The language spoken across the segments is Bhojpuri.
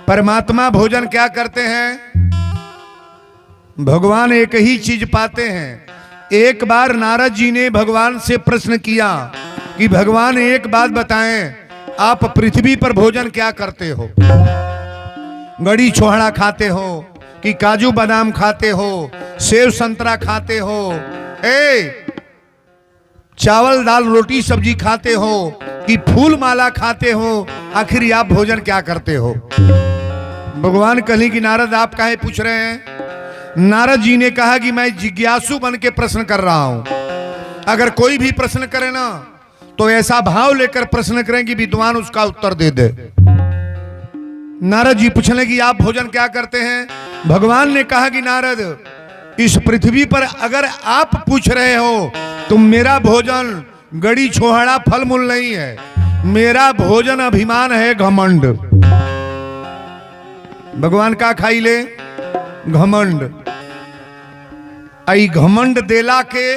परमात्मा भोजन क्या करते हैं? भगवान एक ही चीज पाते हैं। एक बार नारद जी ने भगवान से प्रश्न किया कि भगवान एक बात बताएं, आप पृथ्वी पर भोजन क्या करते हो? गड़ी छोहड़ा खाते हो कि काजू बादाम खाते हो, सेव संतरा खाते हो, चावल दाल रोटी सब्जी खाते हो कि फूल माला खाते हो? आखिर आप भोजन क्या करते हो? भगवान कहले कि नारद आप काहे पूछ रहे हैं? नारद जी ने कहा कि मैं जिज्ञासु बन के प्रश्न कर रहा हूं। अगर कोई भी प्रश्न करे ना तो ऐसा भाव लेकर प्रश्न करें कि विद्वान उसका उत्तर दे दे। नारद जी पूछने कि आप भोजन क्या करते हैं? भगवान ने कहा कि नारद, इस पृथ्वी पर अगर आप पूछ रहे हो तो मेरा भोजन गड़ी छोहड़ा फल मूल नहीं है। मेरा भोजन अभिमान है, घमंड। भगवान का खाई ले? घमंड। आई घमंड देला के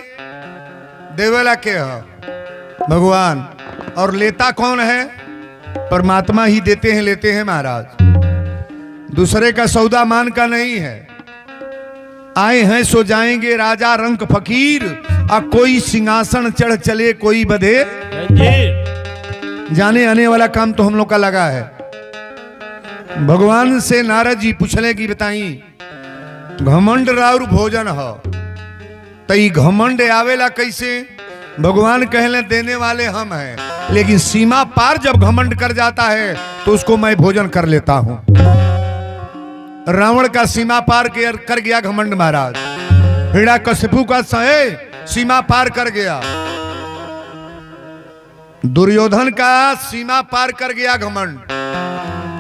देवेला के है भगवान, और लेता कौन है? परमात्मा ही देते हैं, लेते हैं महाराज। दूसरे का सौदा मान का नहीं है। आए हैं सो जाएंगे राजा रंक फकीर, आ कोई सिंहासन चढ़ चले कोई बधे। जाने आने वाला काम तो हम लोग का लगा है। भगवान से नारद जी पूछने की बताई, घमंड राउर भोजन हो, तई घमंड आवेला कैसे? भगवान कहले देने वाले हम हैं, लेकिन सीमा पार जब घमंड कर जाता है तो उसको मैं भोजन कर लेता हूं। रावण का सीमा पार कर गया घमंड महाराज। हिरण्यकशिपु का सीमा पार कर गया। दुर्योधन का सीमा पार कर गया घमंड।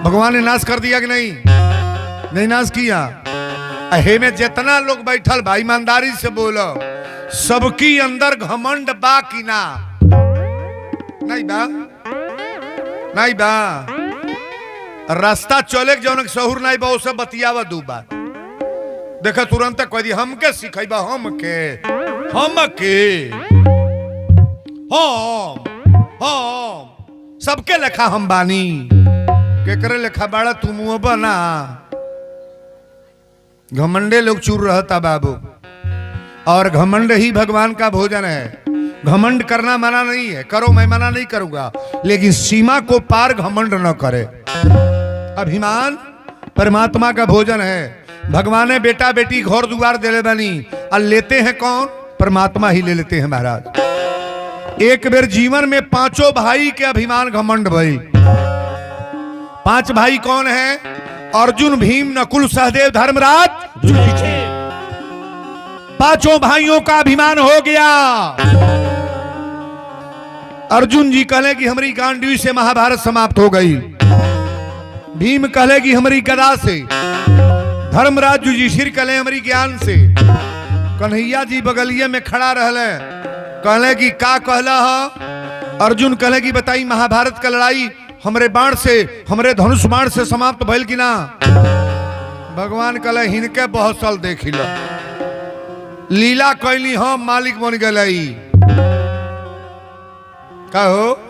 भगवान ने नाश कर दिया कि नहीं? नहीं नाश किया। अहे में जितना लोग बैठल भाई ईमानदारी से बोलो, सबकी अंदर घमंड बा कि ना? नहीं बा, नहीं बा। रास्ता चले जौन सहूर नहीं बा, उसे बतियावा दू बात। देखा तुरंत कह दी हमके सिखेबा, हमके हम सबके लेखा हम बानी। केकरे लेखा बाड़ा तुम बना? घमंडे लोग चूर रहता बाबू, और घमंड ही भगवान का भोजन है। घमंड करना मना नहीं है, करो, मैं मना नहीं करूंगा, लेकिन सीमा को पार घमंड न करे। अभिमान परमात्मा का भोजन है। भगवान ने बेटा बेटी घर दुआर दे बनी, और लेते हैं कौन? परमात्मा ही ले लेते हैं महाराज। एक बेर जीवन में पांचों भाई के अभिमान घमंड भई। पांच भाई कौन है? अर्जुन, भीम, नकुल, सहदेव, धर्मराज, युधिष्ठिर। पांचों भाइयों का अभिमान हो गया। अर्जुन जी कहले कि हमारी गांडीव से महाभारत समाप्त हो गई। भीम कहले कि हमारी गदा से। धर्मराज युधिष्ठिर कहले हमारी ज्ञान से। कन्हैया जी बगलिए में खड़ा रहले, कहले कि का कहला है? अर्जुन कहले कि बताई महाभारत का लड़ाई हमरे बाण से, हमरे धनुष बाण से समाप्त भइल कि ना? भगवान कहले हिनके बहुत साल देखी लो, लीला कैली हम मालिक बन गई। कहो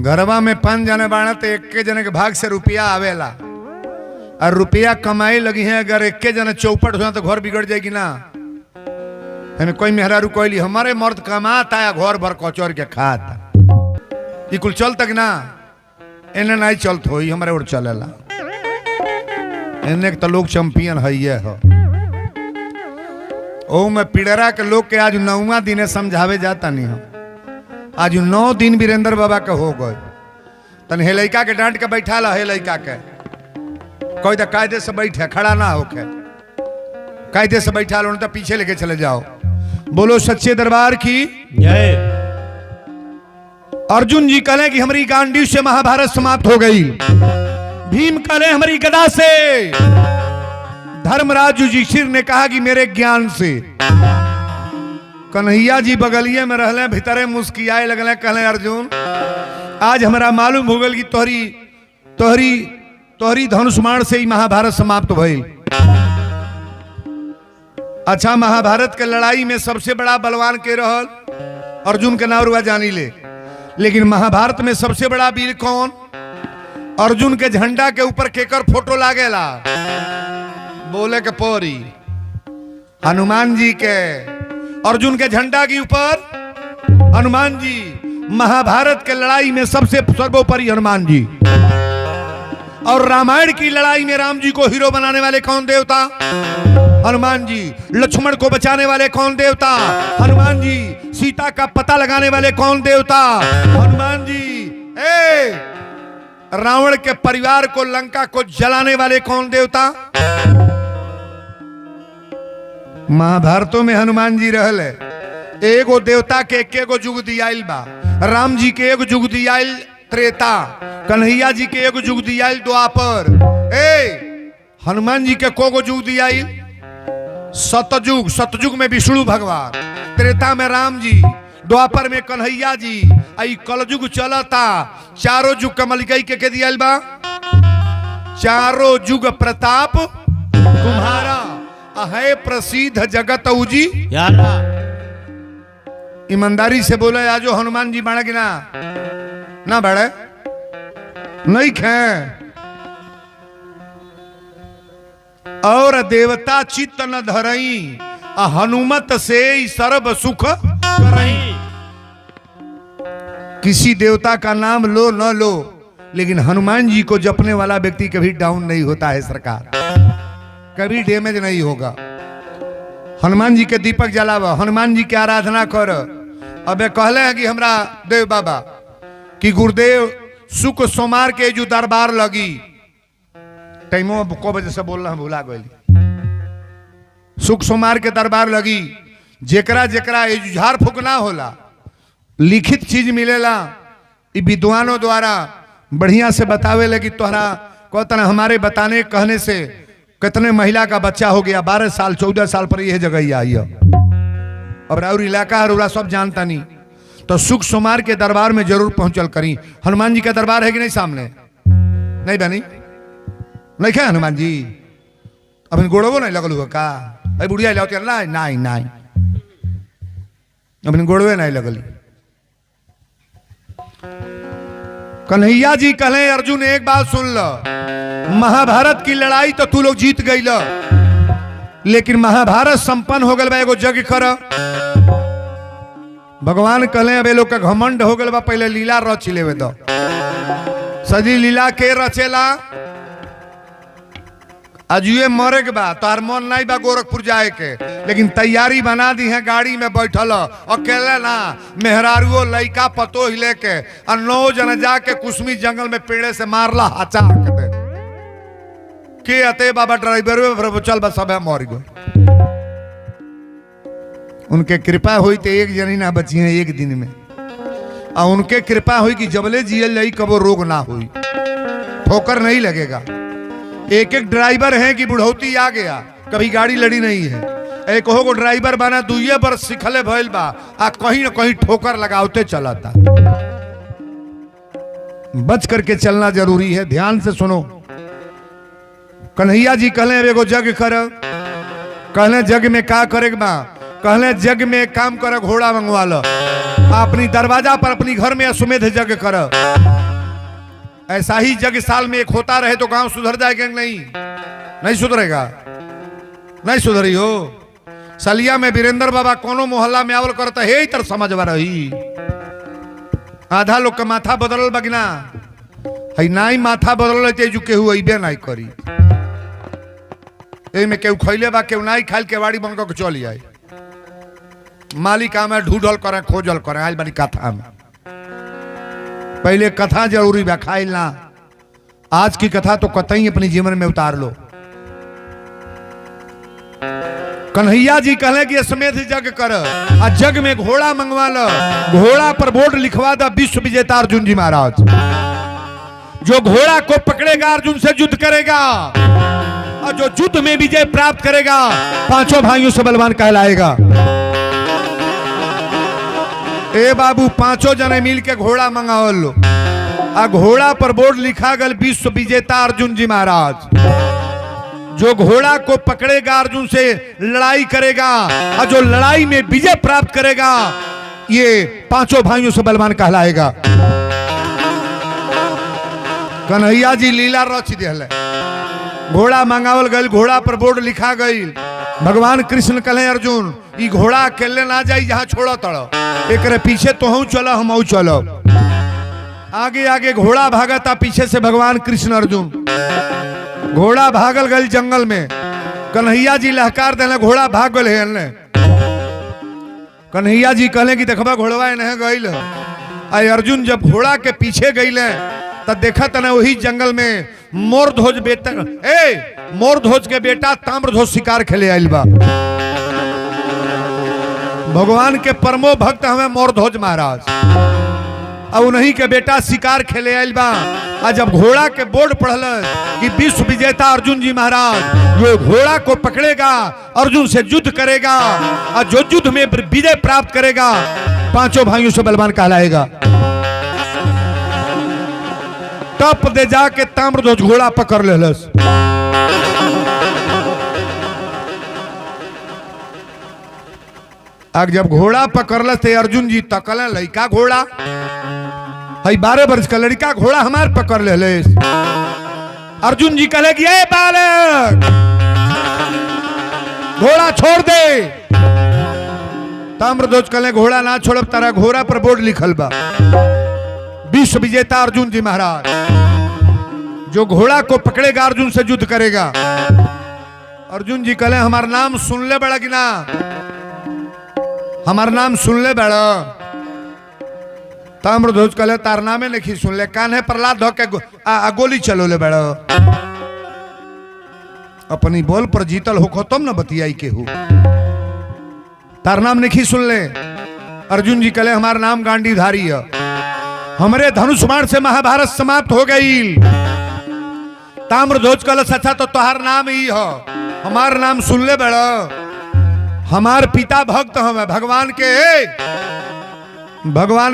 घरवा में 5 जने बाणा तो एक जने के भाग से रुपया आवेला, और रुपया कमाई लगी है। अगर एक जने चौपट हो तो घर बिगड़ जाएगी ना। कोई मेहरारू कोई हमारे मर्द कमाता है, घर भर कचौर के खाता। ये कुल चल तक ना, इन्हें नहीं चलत हो, हमारे और चलेला। इन्हें तो लोग चैंपियन है ये हो। ओ मैं पिड़रा के लोग के आज 9वां दिन समझावे जाता नहीं हम। आज 9 दिन वीरेंद्र बाबा के हो गए। तन हे लड़का के डांट के बैठा ला, हे लड़का के कोई तो कायदे से बैठे, खड़ा ना होके कायदे से बैठा लो, तो पीछे लेके चले जाओ। बोलो सच्चे दरबार की जय। अर्जुन जी कहले कि हमारी गांडीव से महाभारत समाप्त हो गई। भीम कहले हमारी गदा से। धर्मराज युधिष्ठिर ने कहा कि मेरे ज्ञान से। कन्हैया जी बगलिए में रहले, भीतरे मुस्कियाए लगले, कहले अर्जुन आज हमारा मालूम हो गल कि तोहरी तोहरी तोहरी धनुष्मान से ही महाभारत समाप्त भइल। अच्छा, महाभारत के लड़ाई में सबसे बड़ा बलवान के रहल? अर्जुन के नाम रुआ जानी ले, लेकिन महाभारत में सबसे बड़ा वीर कौन? अर्जुन के झंडा के ऊपर केकर फोटो लागेला? बोले के पोरी हनुमान जी के। अर्जुन के झंडा के ऊपर हनुमान जी। महाभारत के लड़ाई में सबसे सर्वोपरि हनुमान जी। और रामायण की लड़ाई में राम जी को हीरो बनाने वाले कौन देवता? हनुमान जी। लक्ष्मण को बचाने वाले कौन देवता? हनुमान जी। सीता का पता लगाने वाले कौन देवता? हनुमान जी। रावण के परिवार को, लंका को जलाने वाले कौन देवता? महाभारतों में हनुमान जी रहल है। एगो देवता के एकेगो जुग दियाइल बा। राम जी के एगो जुग दियाइल त्रेता, कन्हैया जी के एगो जुग दियाइल द्वापर। हनुमान जी के कोगो जुग दियाइल? सतयुग। सतयुग में विष्णु भगवान, त्रेता में राम जी, द्वापर में कन्हैया जी, आई कलयुग चलता। चारों जुग का मलिकाई के दियाइल बा? चारों जुग प्रताप तुम्हारा, है प्रसिद्ध जगत उजी। ईमानदारी से बोले आजो हनुमान जी बाड़ा कि ना बाड़े? नहीं खे। और देवता चित्त न धरई, हनुमत से सर्व सुख करई। किसी देवता का नाम लो न लो, लेकिन हनुमान जी को जपने वाला व्यक्ति कभी डाउन नहीं होता है सरकार, कभी डैमेज नहीं होगा। हनुमान जी के दीपक जलावा, हनुमान जी की आराधना कर। अबे कहले हैं कि हमरा देव बाबा कि गुरुदेव सुख सोमार के जो दरबार लगी, टाइमो को वजह से बोल रहा भूला गई। सुख सोमार के दरबार लगी, जेकरा जेकरा झाड़ फूक ना होला, लिखित चीज मिलेला। विद्वानों द्वारा बढ़िया से बतावे लगी। तोहरा कहतना हमारे बताने कहने से कितने महिला का बच्चा हो गया, 12 साल 14 साल पर यह जगह ही आई। अब राउर इलाका हरुला सब जानता नहीं, तो सुख सोमार के दरबार में जरूर पहुंचल करी। हनुमान जी का दरबार है कि नहीं सामने? नहीं बनी? नहीं क्या हनुमान जी? अब गोड़ो नहीं लगल हुआ का? अरे बुढ़िया लाते नहीं नहीं, अब गोड़वे नहीं लगली। कन्हैया जी कहले अर्जुन एक बात सुन लो, महाभारत की लड़ाई तो तू लोग जीत गई लो, लेकिन महाभारत संपन्न हो गल बा, एगो जग कर। भगवान कहले अब लोग का घमंड हो गल बा, पहले लीला रच लेवे दो। सजी लीला के रचेला? अजुए मरे के बा, तार मन नहीं बा गोरखपुर जाए के, लेकिन तैयारी बना दी है। गाड़ी में बैठल अकेले ना, मेहरारुओ लइका पतो ही लेके, और 9 जन जाके कुसमी जंगल में पेड़े से मारला हाचा के अते बाबा ड्राइवर चल बस सब मर गए। उनके कृपा हुई तो एक जनी ना बची है एक दिन में, और उनके कृपा हुई कि जबले जियल जाई कबो रोग ना हुई, ठोकर नहीं लगेगा। एक एक ड्राइवर है कि बुढ़ौती आ गया, कभी गाड़ी लड़ी नहीं है। एक हो ड्राइवर बना 2 वर्ष सिखले भइल बा, आ कहीं न कहीं ठोकर लगावते चलाता। बच करके चलना जरूरी है। ध्यान से सुनो। कन्हैया जी कहले एगो जग कर। कहले जग में का करे बा? कहले जग में काम कर, घोड़ा मंगवा लो, अपनी दरवाजा पर अपनी घर में अश्वमेध जग कर। ऐसा ही जग साल में एक होता रहे तो गांव सुधर जाएगा? नहीं सुधरेगा, नहीं सुधरी हो। सलिया में वीरेंद्र बाबा कोनो मोहल्ला में आवल करता है इतर समझवा रही। आधा लोग का माथा बदलल बगना है, नाई माथा बदल जो केहू अबे नहीं करी। में केहू खैले बा, केहू नाई खाइल के वाड़ी बन के चल जाए। मालिक में ढूंढल करे, खोजल करे। आज बड़ी कथा में पहले कथा जरूरी बा, खाइल ना। आज की कथा तो कतई अपनी जीवन में उतार लो। कन्हैया जी कहले कि समेत जग कर, आ जग में घोड़ा मंगवा लो। घोड़ा पर बोर्ड लिखवा दा विश्व विजेता अर्जुन जी महाराज। जो घोड़ा को पकड़ेगा अर्जुन से युद्ध करेगा, और जो युद्ध में विजय प्राप्त करेगा 5 भाइयों से बलवान कहलाएगा। ए बाबू 5 जने मिल के घोड़ा मंगाओ लो, आ घोड़ा पर बोर्ड लिखा गल विश्व विजेता अर्जुन जी महाराज। जो घोड़ा को पकड़ेगा अर्जुन से लड़ाई करेगा और जो लड़ाई में विजय प्राप्त करेगा ये पांचों भाइयों से बलवान कहलाएगा। कन्हैया जी लीला रच दिल, घोड़ा मंगावल गई, घोड़ा पर बोर्ड लिखा गई। भगवान कृष्ण कहे अर्जुन ई घोड़ा अकेले ना जाई जहां छोड़ो तड़ो, एक पीछे तो हूं चलो हम चलो। आगे आगे घोड़ा भागता, पीछे से भगवान कृष्ण अर्जुन। घोड़ा भागल गई जंगल में, कन्हैया जी लहकार देने घोड़ा भाग गए है। कन्हैया जी कहले कि देखबा घोड़वा नहीं गईल। आई अर्जुन जब घोड़ा के पीछे गईले तब देखा तना वही जंगल में मोरध्वज बेटा मोरध्वज के बेटा ताम्रध्वज शिकार खेले आइल बा। भगवान के परमो भक्त हमें मोरध्वज महाराज, और उन्हीं के बेटा शिकार खेले आइल बा। आज जब घोड़ा के बोर्ड पढ़ल कि विश्व विजेता अर्जुन जी महाराज जो घोड़ा को पकड़ेगा अर्जुन से युद्ध करेगा और जो युद्ध में विजय प्राप्त करेगा पांचों भाइयों से बलवान कहलाएगा। तप दे जाके ताम्रध्वज घोड़ा पकड़ लेलस। अब जब घोड़ा पकड़लस थे अर्जुन जी तकल लड़का घोड़ा है 12 वर्ष का लड़का घोड़ा हमार पकड़ ले। अर्जुन जी कहले कि ए बालक घोड़ा छोड़ दे। ताम्रध्वज कहले घोड़ा ना छोड़ब, तारा घोड़ा पर बोर्ड लिखल बा विश्व विजेता अर्जुन जी महाराज जो घोड़ा को पकड़ेगा अर्जुन से युद्ध करेगा। अर्जुन जी कहले हमार नाम सुन ले बड़ा कि ना, हमार नाम सुन ले बड़ा। ताम्रध्वज कहले तार नामे नहीं सुन ले, कान है प्रहलाद धो के गोली चलो ले बड़ा। अपनी बोल पर जीतल हो तुम न बतियाई के हो, तार नाम नहीं सुन ले। अर्जुन जी कहले हमार नाम गांडीधारी है, हमरे धनुष बाण से महाभारत समाप्त हो गई। ताम्रध्वज कहले सच्चा तो तोहार नाम ही है, हमार नाम सुन ले बड़ा। हमार पिता भक्त हमें भगवान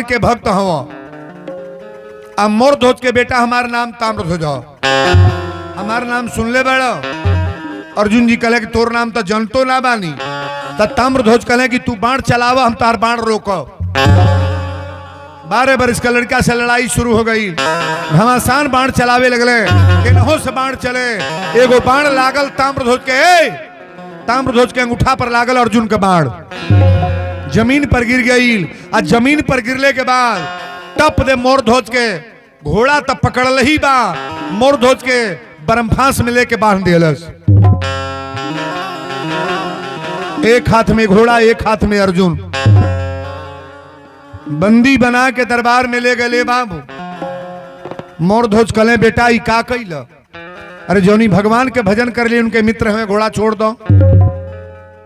के भक्त हवा। अब मोरध्वज के बेटा हमार नाम ताम्रध्वज हो, हमार नाम सुन ले बड़ा। अर्जुन जी कहले कि तोर नाम तो जनतो ना बानी। तब ताम्रध्वज कहले कि तू बाण चलावा हम तार बाण रोको। 12 वर्ष का लड़का से लड़ाई शुरू हो गई, घमासान बाण चलावे लगले, केनहो से बाण चले। एगो बाण लागल ताम्रध्वज के अंगूठा पर लागल अर्जुन का बाण जमीन पर गिर गई। आ जमीन पर गिरले के बाद टप दे मोरध्वज के घोड़ा तब पकड़ल ही बा, मोरध्वज के बरमफांस में लेके बांध दिलस। एक हाथ में घोड़ा एक हाथ में अर्जुन, बंदी बना के दरबार में ले गए बाबू। मोरध्वज कहले बेटा ई का कैल? अरे जोनी भगवान के भजन कर लिए उनके मित्र हमें घोड़ा छोड़ दो।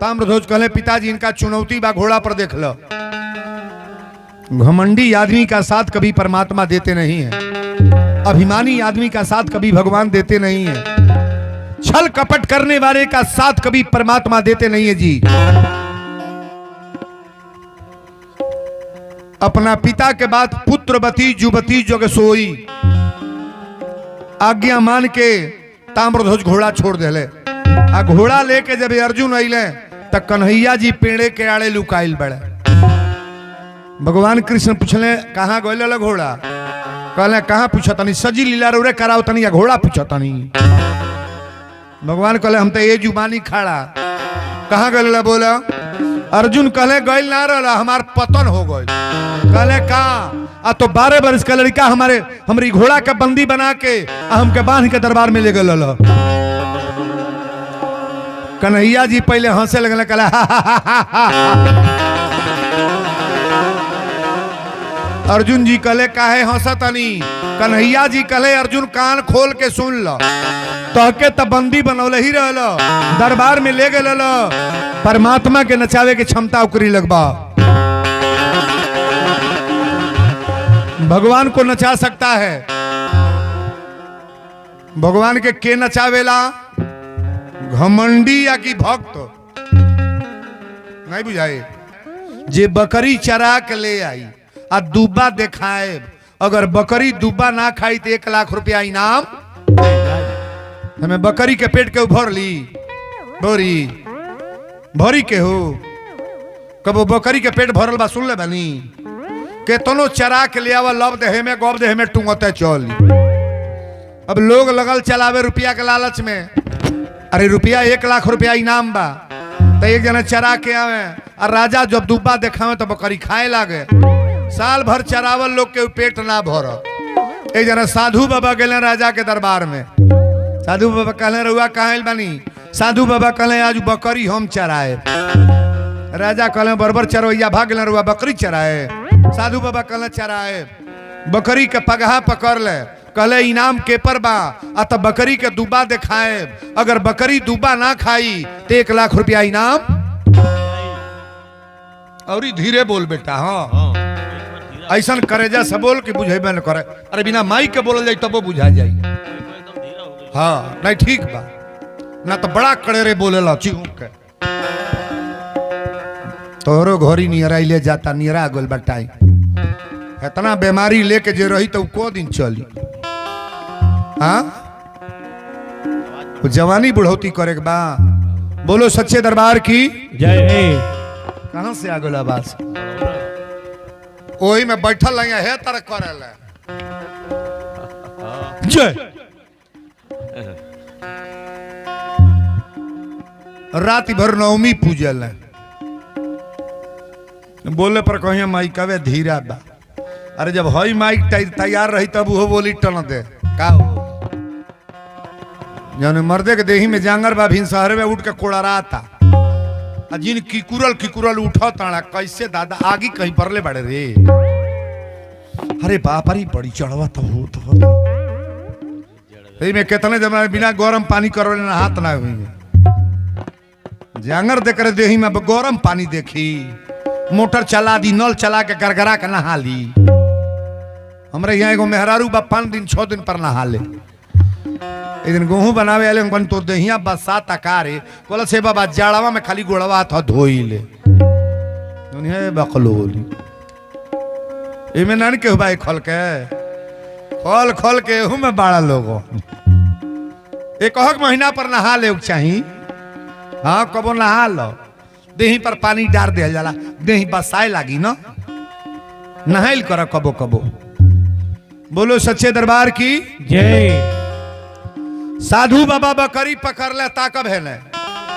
ताम्रध्वज कहले पिताजी इनका चुनौती बा, घोड़ा पर देख लो। घमंडी आदमी का साथ कभी परमात्मा देते नहीं है, अभिमानी आदमी का साथ कभी भगवान देते नहीं है, छल कपट करने वाले का साथ कभी परमात्मा देते नहीं है जी। अपना पिता के बाद पुत्रवती जुवती जोग सोई, आज्ञा मान के ताम्रध्वज घोड़ा छोड़ देले। आ घोड़ा लेके जब अर्जुन अइले त कन्हैया जी पेड़े के आड़े लुकाइल बड़े। भगवान कृष्ण पूछले कहाँ गइल घोड़ा? कहले कहाँ पूछतनी, सजी लीला रे कराओ तनी या घोड़ा पूछतनी। भगवान कहले हम तो ये जुबानी खड़ा, कहाँ गइल बोला? अर्जुन कहले गइल ना रहा, हमार पतन हो गइल। कहले कहाँ? आ तो 12 वर्ष का लड़का हमारी घोड़ा का बंदी बना के हमके बांध के दरबार में ले गए। कन्हैया जी पहले हंसे लगने, कहले अर्जुन जी कहले काहे हंसतनी? कन्हैया जी कहले अर्जुन कान खोल के सुन लो, तहके त बंदी बनौले ही रहल, दरबार में ले गए, परमात्मा के नचावे के क्षमता उकरी लगबा। भगवान को नचा सकता है, भगवान के नचावेला? घमंडी या कि भक्त? नहीं बुझाए। जे बकरी चरा के ले आई आ दुब्बा देखाए, अगर बकरी दुब्बा ना खाई तो 1 लाख रुपया इनाम हमें बकरी के पेट के भर ली भोरी भरी के हो कबो बकरी के पेट भरल बा सुन ले बनी केतनो चरा के ले आवा लब देहे में गब देहे में टूंगते चल। अब लोग लगल चलावे रुपया के लालच में, अरे रुपया 1 लाख रुपया इनाम बा तो एक जना चरा के आवे और राजा जब दुब्बा देखावे तो बकरी खाए लागे। साल भर चरावल लोग के पेट ना भर। एक जना साधु बाबा गए राजा के दरबार में। साधु बाबा कहले रहुआ कहाँ बनी? साधु बाबा कहले आज बकरी हम चराए। राजा कहले बरबर चरवैया भाग गए रहुआ बकरी चराए। साधु बाबा कहले चराए। बकरी के पगहा पकड़ ले, कहले इनाम के पर बा आ तो बकरी के दुब्बा दिखाए। अगर बकरी दुब्बा ना खाई तो 1 लाख रुपया इनाम। और धीरे बोल बेटा, हाँ ऐसा करेजा से बोल के बुझेबे न करे। अरे बिना माई के बोल जाए तबो बुझा जाई। हाँ नहीं ठीक बा ना तो बड़ा कड़ेरे बोले ला चिहुक के तोहरो घोरी नियरा ले जाता नियरा गोल बटाई। इतना बीमारी लेके जे रही तो को दिन चली। हाँ जवानी बुढ़ौती करे बा। बोलो सच्चे दरबार की जय। कहां से आ गल आवाज? ओही में बैठल है तर करे जय। रात भर नवमी पूजल है। बोले पर कहिए माइक आवे धीरा बा। अरे जब हई माइक तैयार रही तब वो बोली टन दे का हो जन मर्दे के देही में जांगर बा भिन शहर में उठ के कोड़रा था। जिन किकुरल उठा ताड़ा कैसे दादा आगे कहीं परले बड़े रे। अरे बाप रे बड़ी चढ़वा तो हो तो में कितने जमाने बिना गरम पानी करो ना हाथ ना हुई। जांगर देख रहे देही में गरम पानी देखी मोटर चला दी नल चला के गरगरा के नहा ली। हमरे यहाँ एगो मेहरारू बा 5 दिन 6 दिन पर नहा ले। एक दिन गेहूं बनावे आले उनकन तो दहिया बरसात अकारे कोला से बाबा जाड़वा में खाली गोड़वा था धोई ले दुनिया बकलोली एमे नान के भाई खोल के हूं में बाड़ा लोगो एक महीना पर नहा ले चाहिए। हाँ कबो नहा लो देही पर पानी डार दे जाला देही बसाए लागी ना नहाइल कर कबो कबो। बोलो सच्चे दरबार की जय। साधु बाबा बकरी पकड़ ले ताकब है ने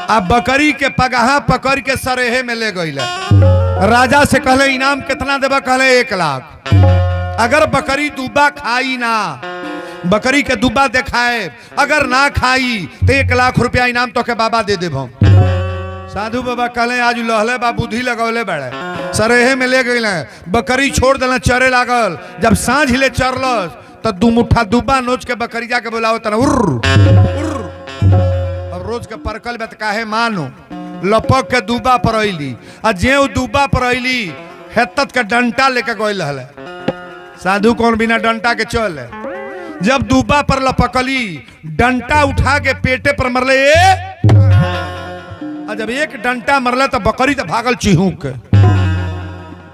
अब बकरी के पगहा पकड़ के सरेहे में ले गई। राजा से कहले इनाम कितना देबा? कहले 1 लाख। अगर बकरी दुब्बा खाई ना बकरी के दुब्बा दिखाए अगर ना खाई तो 1 लाख रुपया इनाम तो के बाबा दे देब हम। साधु बाबा कहले आज लहले बा बुद्धि लगौले बड़े सरेहे में ले गई। बकरी छोड़ देना चरे लागल। जब सांझ ले चरलस तो 2 मुट्ठा दुब्बा नोच के बकरी जाके बुलाओ तना उर्र। अब रोज के परकल बत काहे मानो लपक के दुब्बा पर अइली आ जे दुब्बा पर अइली हेतत के डंटा लेके गइल हले। साधु कौन बिना डंटा के चल। जब दुब्बा पर लपकली डंटा उठा के पेटे पर मरले जब एक डंटा मरले तो बकरी तो भागल चिहुक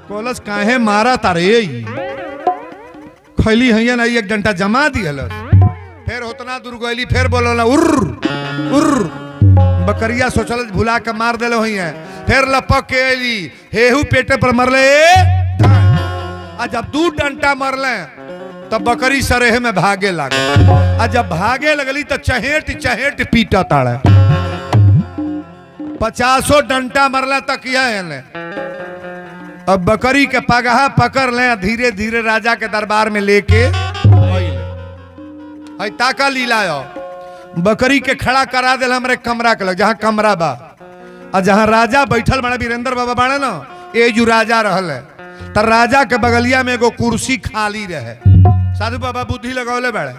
कोलस काहे मारा तारे खैली है ना एक डंटा जमा दिहल। फिर उतना दूर गईली फिर बोला उर्र बकरिया सोचल भुला के मार दिल हुई है। फिर लपक के अली हेहू पेटे पर मरले जब 2 डंटा मरले तब बकरी सरेह में भागे लगे। जब भागे लगली तो चहेट पीटा ताड़े 50 डंटा मरला तक है। अब बकरी के पगहा पकड़ ले धीरे धीरे राजा के दरबार में लेके ताका लीला बकरी के खड़ा करा दिल हमरे कमरा के लग जहाँ कमरा बा और जहाँ राजा बैठल बड़ा वीरेंद्र बाबा बाड़े ना ये जो राजा रहल तो राजा के बगलिया में एगो कुर्सी खाली रहे। साधु बाबा बुद्धि लगौले बड़े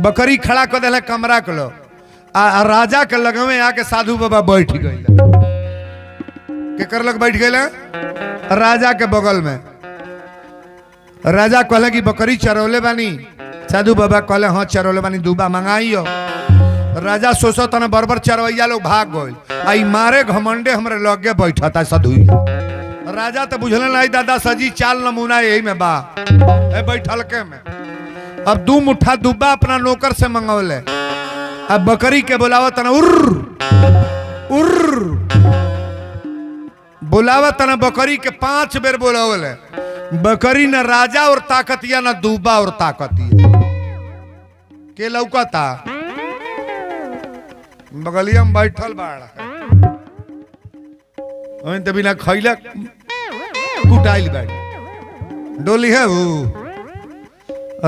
बकरी खड़ा कर दिल कमरा के लो राजा के लगवे आके साधु बाबा बैठ गए। केकर लग बैठ गए? राजा के बगल में। राजा कहले कि बकरी चरौले बानी? साधु बाबा कहले हाँ चरौले बानी दुब्बा मंगाइयो। राजा सोचो तना बरबर चरवैया लोग भाग गए आई मारे घमंडे हमरे लगे बैठा था साधु। राजा तो बुझल नहीं दादा सजी चाल नमूना यही में बा बैठल के में। अब 2 मुट्ठा दुब्बा अपना नौकर से मंगौले अब बकरी के बुलावत न उर्र उर्र बुलावत न बकरी के 5 बेर बुलावल है। बकरी न राजा और ताकतिया न दूबा और ताकतिया के लौकता बगलिया में बैठल बाड़ा तो बिना खैला कुटाइल बैठ डोली है वो।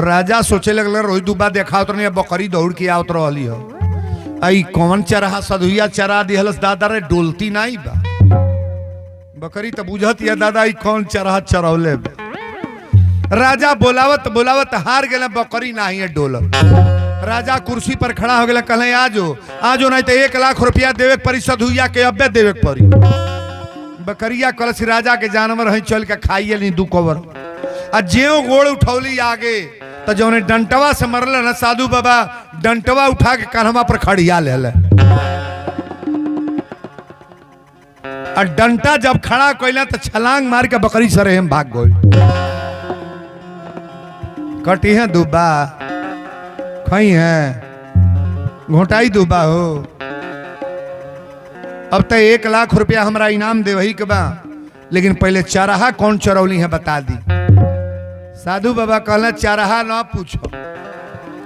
राजा सोचे लगल रोज दुबा देखा तो नहीं बकरी दौड़ के आवत रही हो। आई कौन चरहा सधुइया चरा दिहलस दादा रे डोलती नहीं बा। बकरी तो बुझत या दादा ई कौन चरहा चरौले बा। राजा बोलावत बोलावत हार गए बकरी नहीं है डोलत। राजा कुर्सी पर खड़ा हो गया कहले आजो नहीं तो 1 लाख रुपया देवे परी सधुइया के अब्बे देवे परी। बकरिया कलश राजा के जानवर है चल के खाइए नहीं 2 कवर आ ज्यो गोड़ उठौली आगे तो जो डंटवा से मरल न साधु बाबा डंटवा उठा के कान्हवा पर खड़िया ले और डंटा जब खड़ा कैला तो छलांग मार के बकरी सरे हम भाग गई। कटी है दुबा खई है घोटाई दुबा हो। अब तो 1 लाख रुपया हमरा इनाम दे वही के बा लेकिन पहले चरहा कौन चरौली है बता दी। साधु बाबा कहला चरहा ना पूछो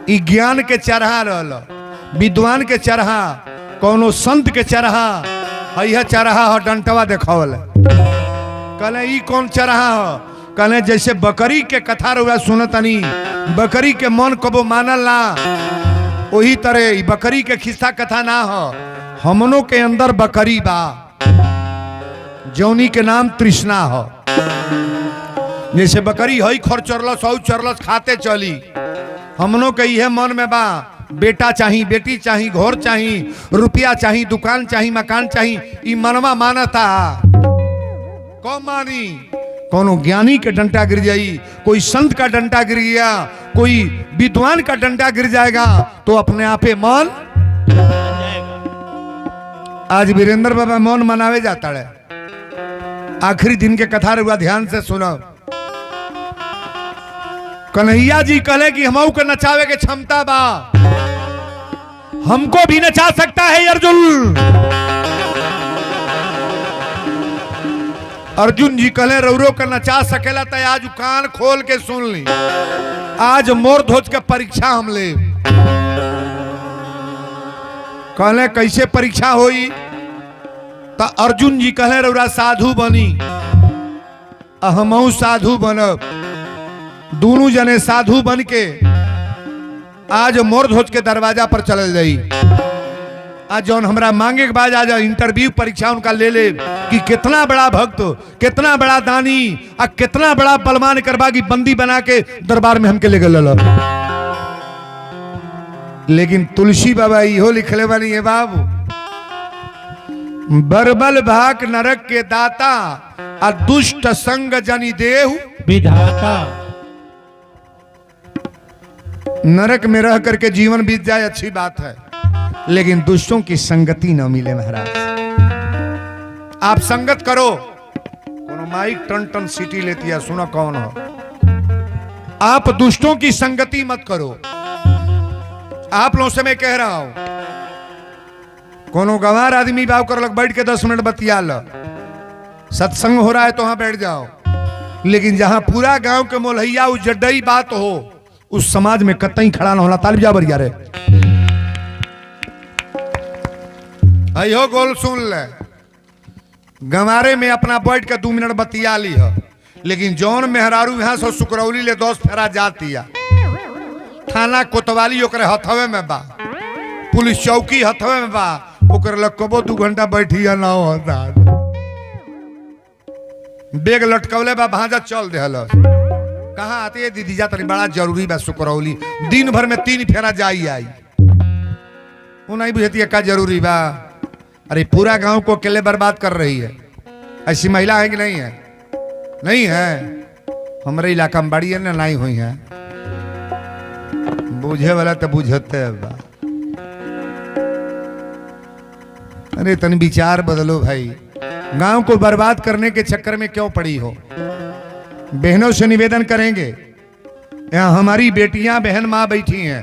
ई ज्ञान के चरहा रहल विद्वान के चरहा कौनो संत के चरहा है चरहा हो डंटवा देखावल। कहले ई कौन चरहा हो कहले जैसे बकरी के कथा रुआ सुनतनी बकरी के मन कबो मानल ना वही तरह बकरी के खिस्सा कथा ना हो। हमनों के अंदर बकरी बा जौनी के नाम तृष्णा हो। जैसे बकरी हई खर चरलस हौ चरलस खाते चली हमनों के यह मन में बा बेटा चाही बेटी चाही घर चाही रुपया चाही दुकान चाही मकान चाही। ई मनवा मानता कौन मानी कोनो ज्ञानी के डंटा गिर जाई कोई संत का डंटा गिर गया कोई विद्वान का डंटा गिर जाएगा तो अपने आपे मन। आज वीरेंद्र बाबा मौन मनावे जाता है। आखिरी दिन के कथा रुआ ध्यान से सुनो। कन्हैया जी कहले कि हमऊ के नचावे के क्षमता बा हमको भी नचा सकता है अर्जुन। अर्जुन जी कहले रौरो का नचा सकेला तो आज कान खोल के सुन ली। आज मोर ध्वज के परीक्षा हम ले। कहले कैसे परीक्षा होई तो अर्जुन जी कहले रौरा साधु बनी हमऊ साधु बनब। दोनों जने साधु बन के आज मोर ध्वज के दरवाजा पर चल जाई। आज जौन हमरा मांगे के बाद आज इंटरव्यू परीक्षा उनका ले कि कितना बड़ा भक्त कितना बड़ा दानी और कितना बड़ा बलवान करवा की बंदी बना के दरबार में हमके ले गए। लेकिन तुलसी बाबा इहो लिखले बनी है बाबू बरबल भाग नरक के दाता और दुष्ट संग जनी देहु विधाता। नरक में रह करके जीवन बीत जाए अच्छी बात है लेकिन दुष्टों की संगति न मिले महाराज। आप संगत करो। कोनो माइक टन टन सीटी लेती है सुनो कौन हो। आप दुष्टों की संगति मत करो। आप लोगों से मैं कह रहा हूं कोनो गंवार आदमी बाव कर लग बैठ के 10 मिनट बतिया लो। सत्संग हो रहा है तो वहां बैठ जाओ लेकिन जहां पूरा गांव के मोलैया उजड्डई बात हो उस समाज में कतई खड़ा ना होना। तालिब जा बरिया रे अयो गोल सुन ले। गंवारे में अपना बैठ के 2 मिनट बतिया ली है लेकिन जौन मेहरारू यहाँ से सुकरौली ले 10 फेरा जाती थाना कोतवाली ओकरे हथवे में बा पुलिस चौकी हथवे में बा ओकरे लकबो 2 घंटा बैठी ना होता। बेग लटकवले बा भांजा चल देहल। कहाँ आती है दीदी जा तनी बड़ा जरूरी बा सुकरौली दिन भर में 3 फेरा जाई आई वो नहीं बुझती है का जरूरी बा। अरे पूरा गांव को अकेले बर्बाद कर रही है। ऐसी महिला है कि नहीं है? नहीं है। हमारे इलाका में बड़ी है ना नहीं हुई है। बुझे वाला तो बुझते बा। अरे तनी विचार बदलो भाई। गांव को बर्बाद करने के चक्कर में क्यों पड़ी हो। बहनों से निवेदन करेंगे यहाँ हमारी बेटियां बहन माँ बैठी हैं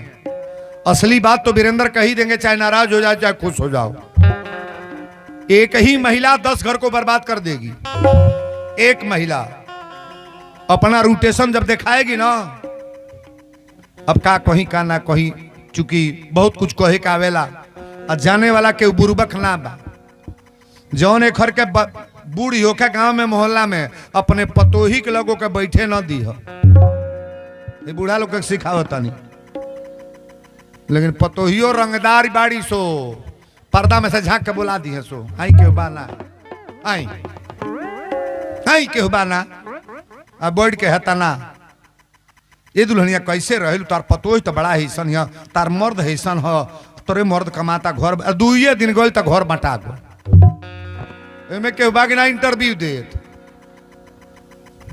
असली बात तो वीरेंद्र कही देंगे, चाहे नाराज हो जाए चाहे खुश हो जाओ। एक ही महिला 10 घर को बर्बाद कर देगी। एक महिला अपना रोटेशन जब दिखाएगी ना, अब का कहीं का ना कहीं, चूंकि बहुत कुछ कहे का आवेला, और जाने वाला के बुरबक ना बा। जौन एक घर के बूढ़ी होके गांव में मोहल्ला में अपने पतोही के लोगों के बैठे न दी हो, ये बूढ़ा लोग के सिखावता नहीं। लेकिन पतोहियो रंगदार बाड़ी सो, पर्दा में से झांक के बुला दी है सो, आई के बाना, आई आई के बाना, अब बैठ के हताना, ये दुल्हनिया कैसे रहे, तार पतोही तो बड़ा हैसन है, तार मर्द हैसन हो, तोरे मर्द कमाता घर, दुइये दिन गल तो घर बटा गो। एमे के बाकी ना इंटरव्यू देत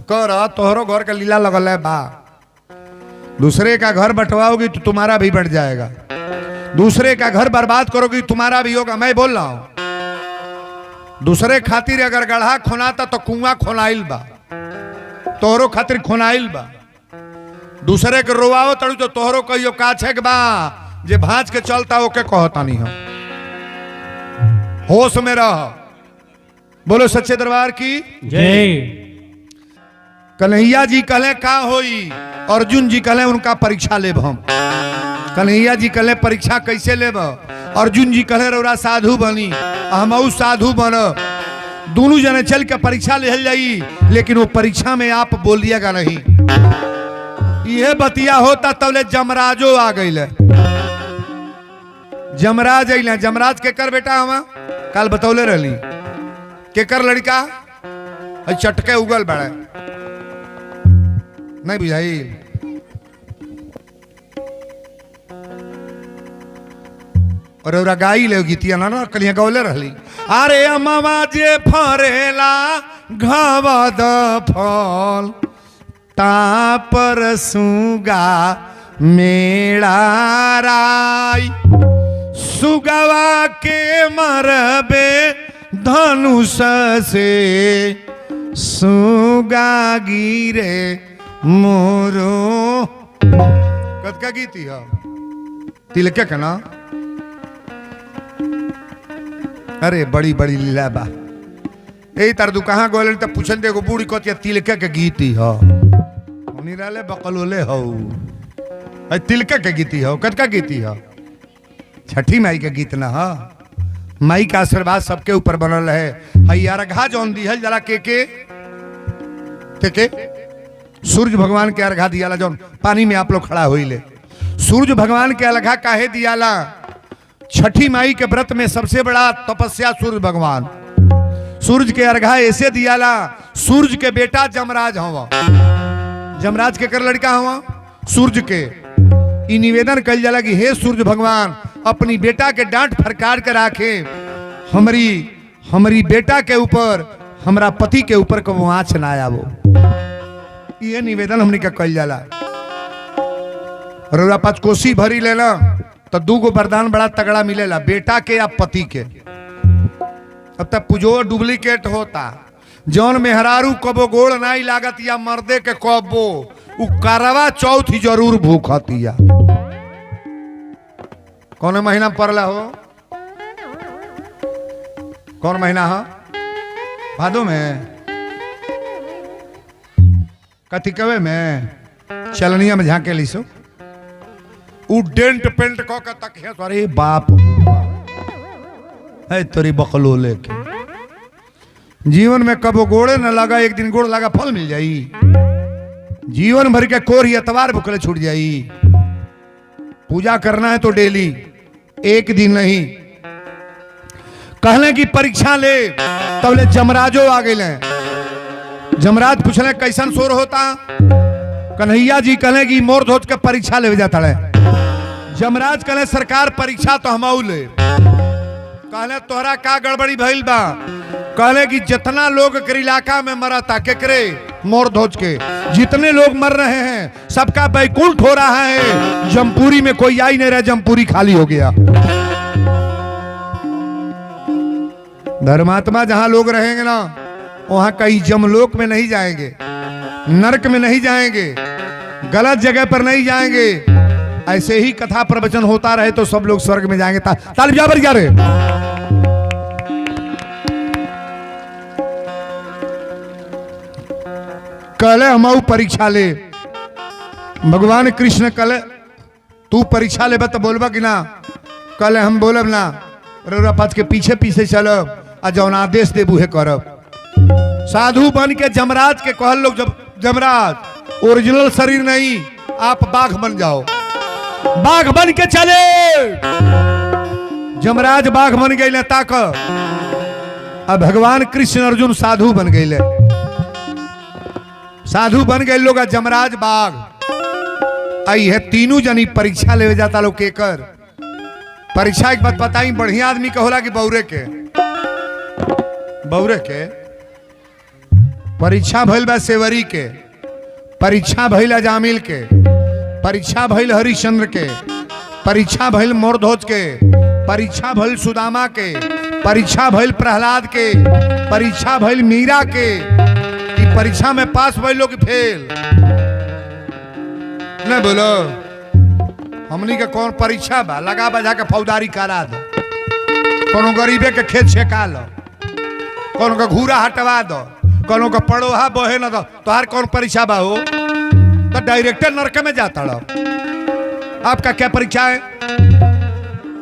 कर, तोहरो घर का लीला लगल है बा। दूसरे का घर बंटवाओगी तो तुम्हारा भी बढ़ जाएगा, दूसरे का घर बर्बाद करोगी तुम्हारा भी होगा। मैं बोल रहा हूं, दूसरे खातिर अगर गढ़ा खोनाता तो कुआं खोनाइल बा, तोहरो खातिर खोनाइल बा। दूसरे के रोवाओ तड़ू तो तोहरो कहियो काछे के बा, जे भांज के चलता ओके कहता नहीं हम। होश में रह। बोलो सच्चे दरबार की जय। कन्हैया जी कहले का होई, अर्जुन जी कहले उनका परीक्षा लेब हम। कन्हैया जी कहले परीक्षा कैसे लेब, अर्जुन जी कहले रौरा साधु बनी, हम साधु बन। दोनों जने चल के परीक्षा ले जाई, लेकिन वो परीक्षा में आप बोलिएगा नहीं। यह बतिया होता तबले जमराजो आ गई। जमराज अल, जमराज के कर बेटा हम कल बतौले रही, के कर लड़का चटके उगल बड़े नहीं बुझाई। और गाई ले गीतिया ना कलिया गौले रही, अरे अम्मा जे फरेला घवद फल तापर सुगा मेड़ा राय, सुगवा के मरबे धनुष से सुगा गिरे मोरो। कद का गीती है तिलके का ना, अरे बड़ी बड़ी लीला बा। यही तार तू कहाँ गोले तो पूछन देखो बूढ़ी कतिया तिलके के गीती हो, निराले बकलोले हो, तिलके के गीती हो। कद का गीती हो, छठी माई के गीत ना हो। माई का आशीर्वाद सबके ऊपर बनल है। अर्घा जौन दिहल जला के सूर्य भगवान के अर्घा दियाला, जौन पानी में आप लोग खड़ा होइले, सूर्य भगवान के अर्घा काहे दियाला। छठी माई के व्रत में सबसे बड़ा तपस्या सूर्य भगवान, सूर्य के अर्घा ऐसे दियाला। सूर्य के बेटा जमराज हवा, जमराज के कर लड़का हवा सूर्य के। ई निवेदन कल जाला कि हे सूर्य भगवान, अपनी बेटा के डांट फरकार के राखे, हमारी बेटा के ऊपर, हमरा पति के ऊपर को आँच ना आवो। ये निवेदन हमने का कल जाला। रौरा पाँच कोसी भरी लेना तो 2 वरदान बड़ा तगड़ा मिलेला, बेटा के या पति के। अब तक पुजो डुप्लीकेट होता, जौन मेहरारू कबो गोड़ नहीं लागत या मर्दे के कबो उ करवा चौथ ही जरूर भूखतिया। कौन महीना पड़ला हो, कौन महीना हो, भादो में, कथी कवे में, चलनिया में झांके लीसो, उ डेंट पेंट कह के तक है। अरे बाप है तोरी बकलोले के। जीवन में कबो गोड़े न लगा, एक दिन गोड़ लगा फल मिल जाई। जीवन भर के कोरी एतवार भुखले छूट जाई। पूजा करना है तो डेली, एक दिन नहीं। कहले की परीक्षा ले, तब ले जमराजो आ गए। जमराज पूछले कैसन शोर होता, कन्हैया जी कहले कि मोर धोच के परीक्षा ले जाता है। जमराज कहले सरकार परीक्षा तो हम ले। कहले तोहरा का गड़बड़ी भइल बा। कहले कि जितना लोग के इलाका में मरता केकरे मोर धोच के, जितने लोग मर रहे हैं सबका बैकुंठ हो रहा है, जमपुरी में कोई आ ही नहीं रहा, जमपुरी खाली हो गया। धर्मात्मा जहां लोग रहेंगे ना, वहां कहीं जमलोक में नहीं जाएंगे, नरक में नहीं जाएंगे, गलत जगह पर नहीं जाएंगे। ऐसे ही कथा प्रवचन होता रहे तो सब लोग स्वर्ग में जाएंगे। तालिब जा जा रहे। कल हम परीक्षा ले, भगवान कृष्ण कल तू परीक्षा ले तो बोलबा कि ना? कल हम बोलब ना, रउरा पथ के पीछे पीछे चलब आ जौन आदेश देबू है करब। साधु बन के जमराज के कहल लोग, जब जमराज ओरिजिनल शरीर नहीं, आप बाघ बन जाओ। बाघ बन के चले, जमराज बाघ बन गए ताक। अब भगवान कृष्ण अर्जुन साधु बन गए, साधु बन गए लोग, जमराज बाघ। आई है तीनों जनी परीक्षा ले जाता लोग के कर। परीक्षा एक बात बताई, बढ़िया आदमी का होला कि बौरे के? बौरे के परीक्षा भइल बा सेवरी के, परीक्षा भइल अजामिल के, परीक्षा भइल हरिश्चंद्र के, परीक्षा भइल मोरध्वज के, परीक्षा भइल सुदामा के, परीक्षा भइल प्रहलाद के, परीक्षा भइल मीरा के। कि परीक्षा में पास भइल लोग फेल न बोलो। हमनी के कौन परीक्षा बा? लगा बजा के फौदारी करा दो, कोनो गरीबे के खेत छेका लो, कोनो का घूरा हटवा दो, कोनो का पड़ोहा बोहे न दो। तोहार कौन परीक्षा बा हो? तो डायरेक्टर नरक में जाता रहो। आपका क्या परीक्षा है?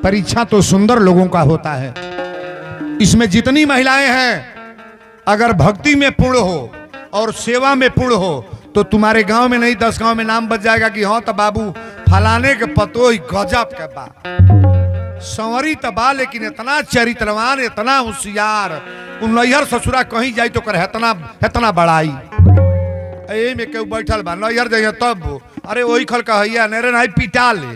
परीक्षा तो सुंदर लोगों का होता है। इसमें जितनी महिलाएं हैं, अगर भक्ति में पूर्ण हो और सेवा में पूर्ण हो तो तुम्हारे गांव में नहीं 10 गांव में नाम बच जाएगा कि हाँ तो बाबू फलाने के पतो ही गजब के बा। संवरी तो बा, लेकिन इतना चरित्रवान, इतना होशियार, नैहर ससुरा कहीं जाई तो कर इतना बड़ाई। ए में केहू बैठल बा, नैहर जाइए तब अरे वही खल कहैया नेरे नहीं पिटा ले,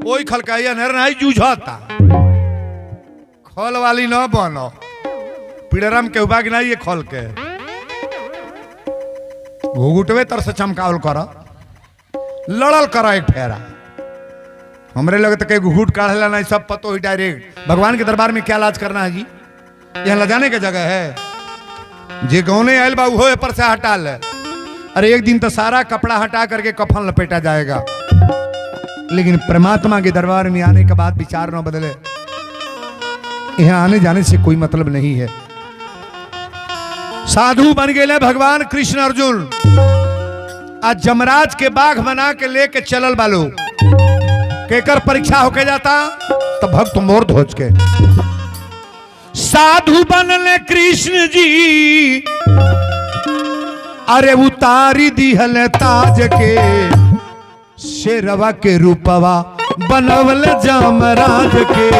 वही खल कहैया नेरे नहीं जूझता। खल वाली न बनो, पिड़रम केहू बा कि नहीं ये खल के घुघुटवे तर से चमकावल कर, लड़ल कर एक फेरा। हमरे लगे तो कहीं घुघुट काढ़ला नहीं, सब पतो ही डायरेक्ट। भगवान के दरबार में क्या लाज करना है जी? यहाँ लजाने की जगह है। जे गौने आयल बा उहो पर से हटा ले। अरे एक दिन तो सारा कपड़ा हटा करके कफन लपेटा जाएगा, लेकिन परमात्मा के दरबार में आने के बाद विचार न बदले। यहाँ आने जाने से कोई मतलब नहीं है। साधु बन गए भगवान कृष्ण अर्जुन। आज जमराज के बाघ बना के लेके चलल बालो, केकर परीक्षा होके जाता? तो भक्त मोरध्वज के। साधु बनले कृष्ण जी, अरे उतारी दिहल ताज के, शेरवा के रूपवा बनवल जमराज के।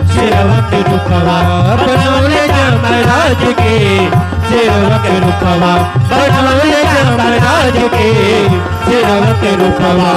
शेरवा के रूपवा बनवल जमराज के, शेरवा के रूपवा बनवल जमराज के, शेरवा के रूपवा।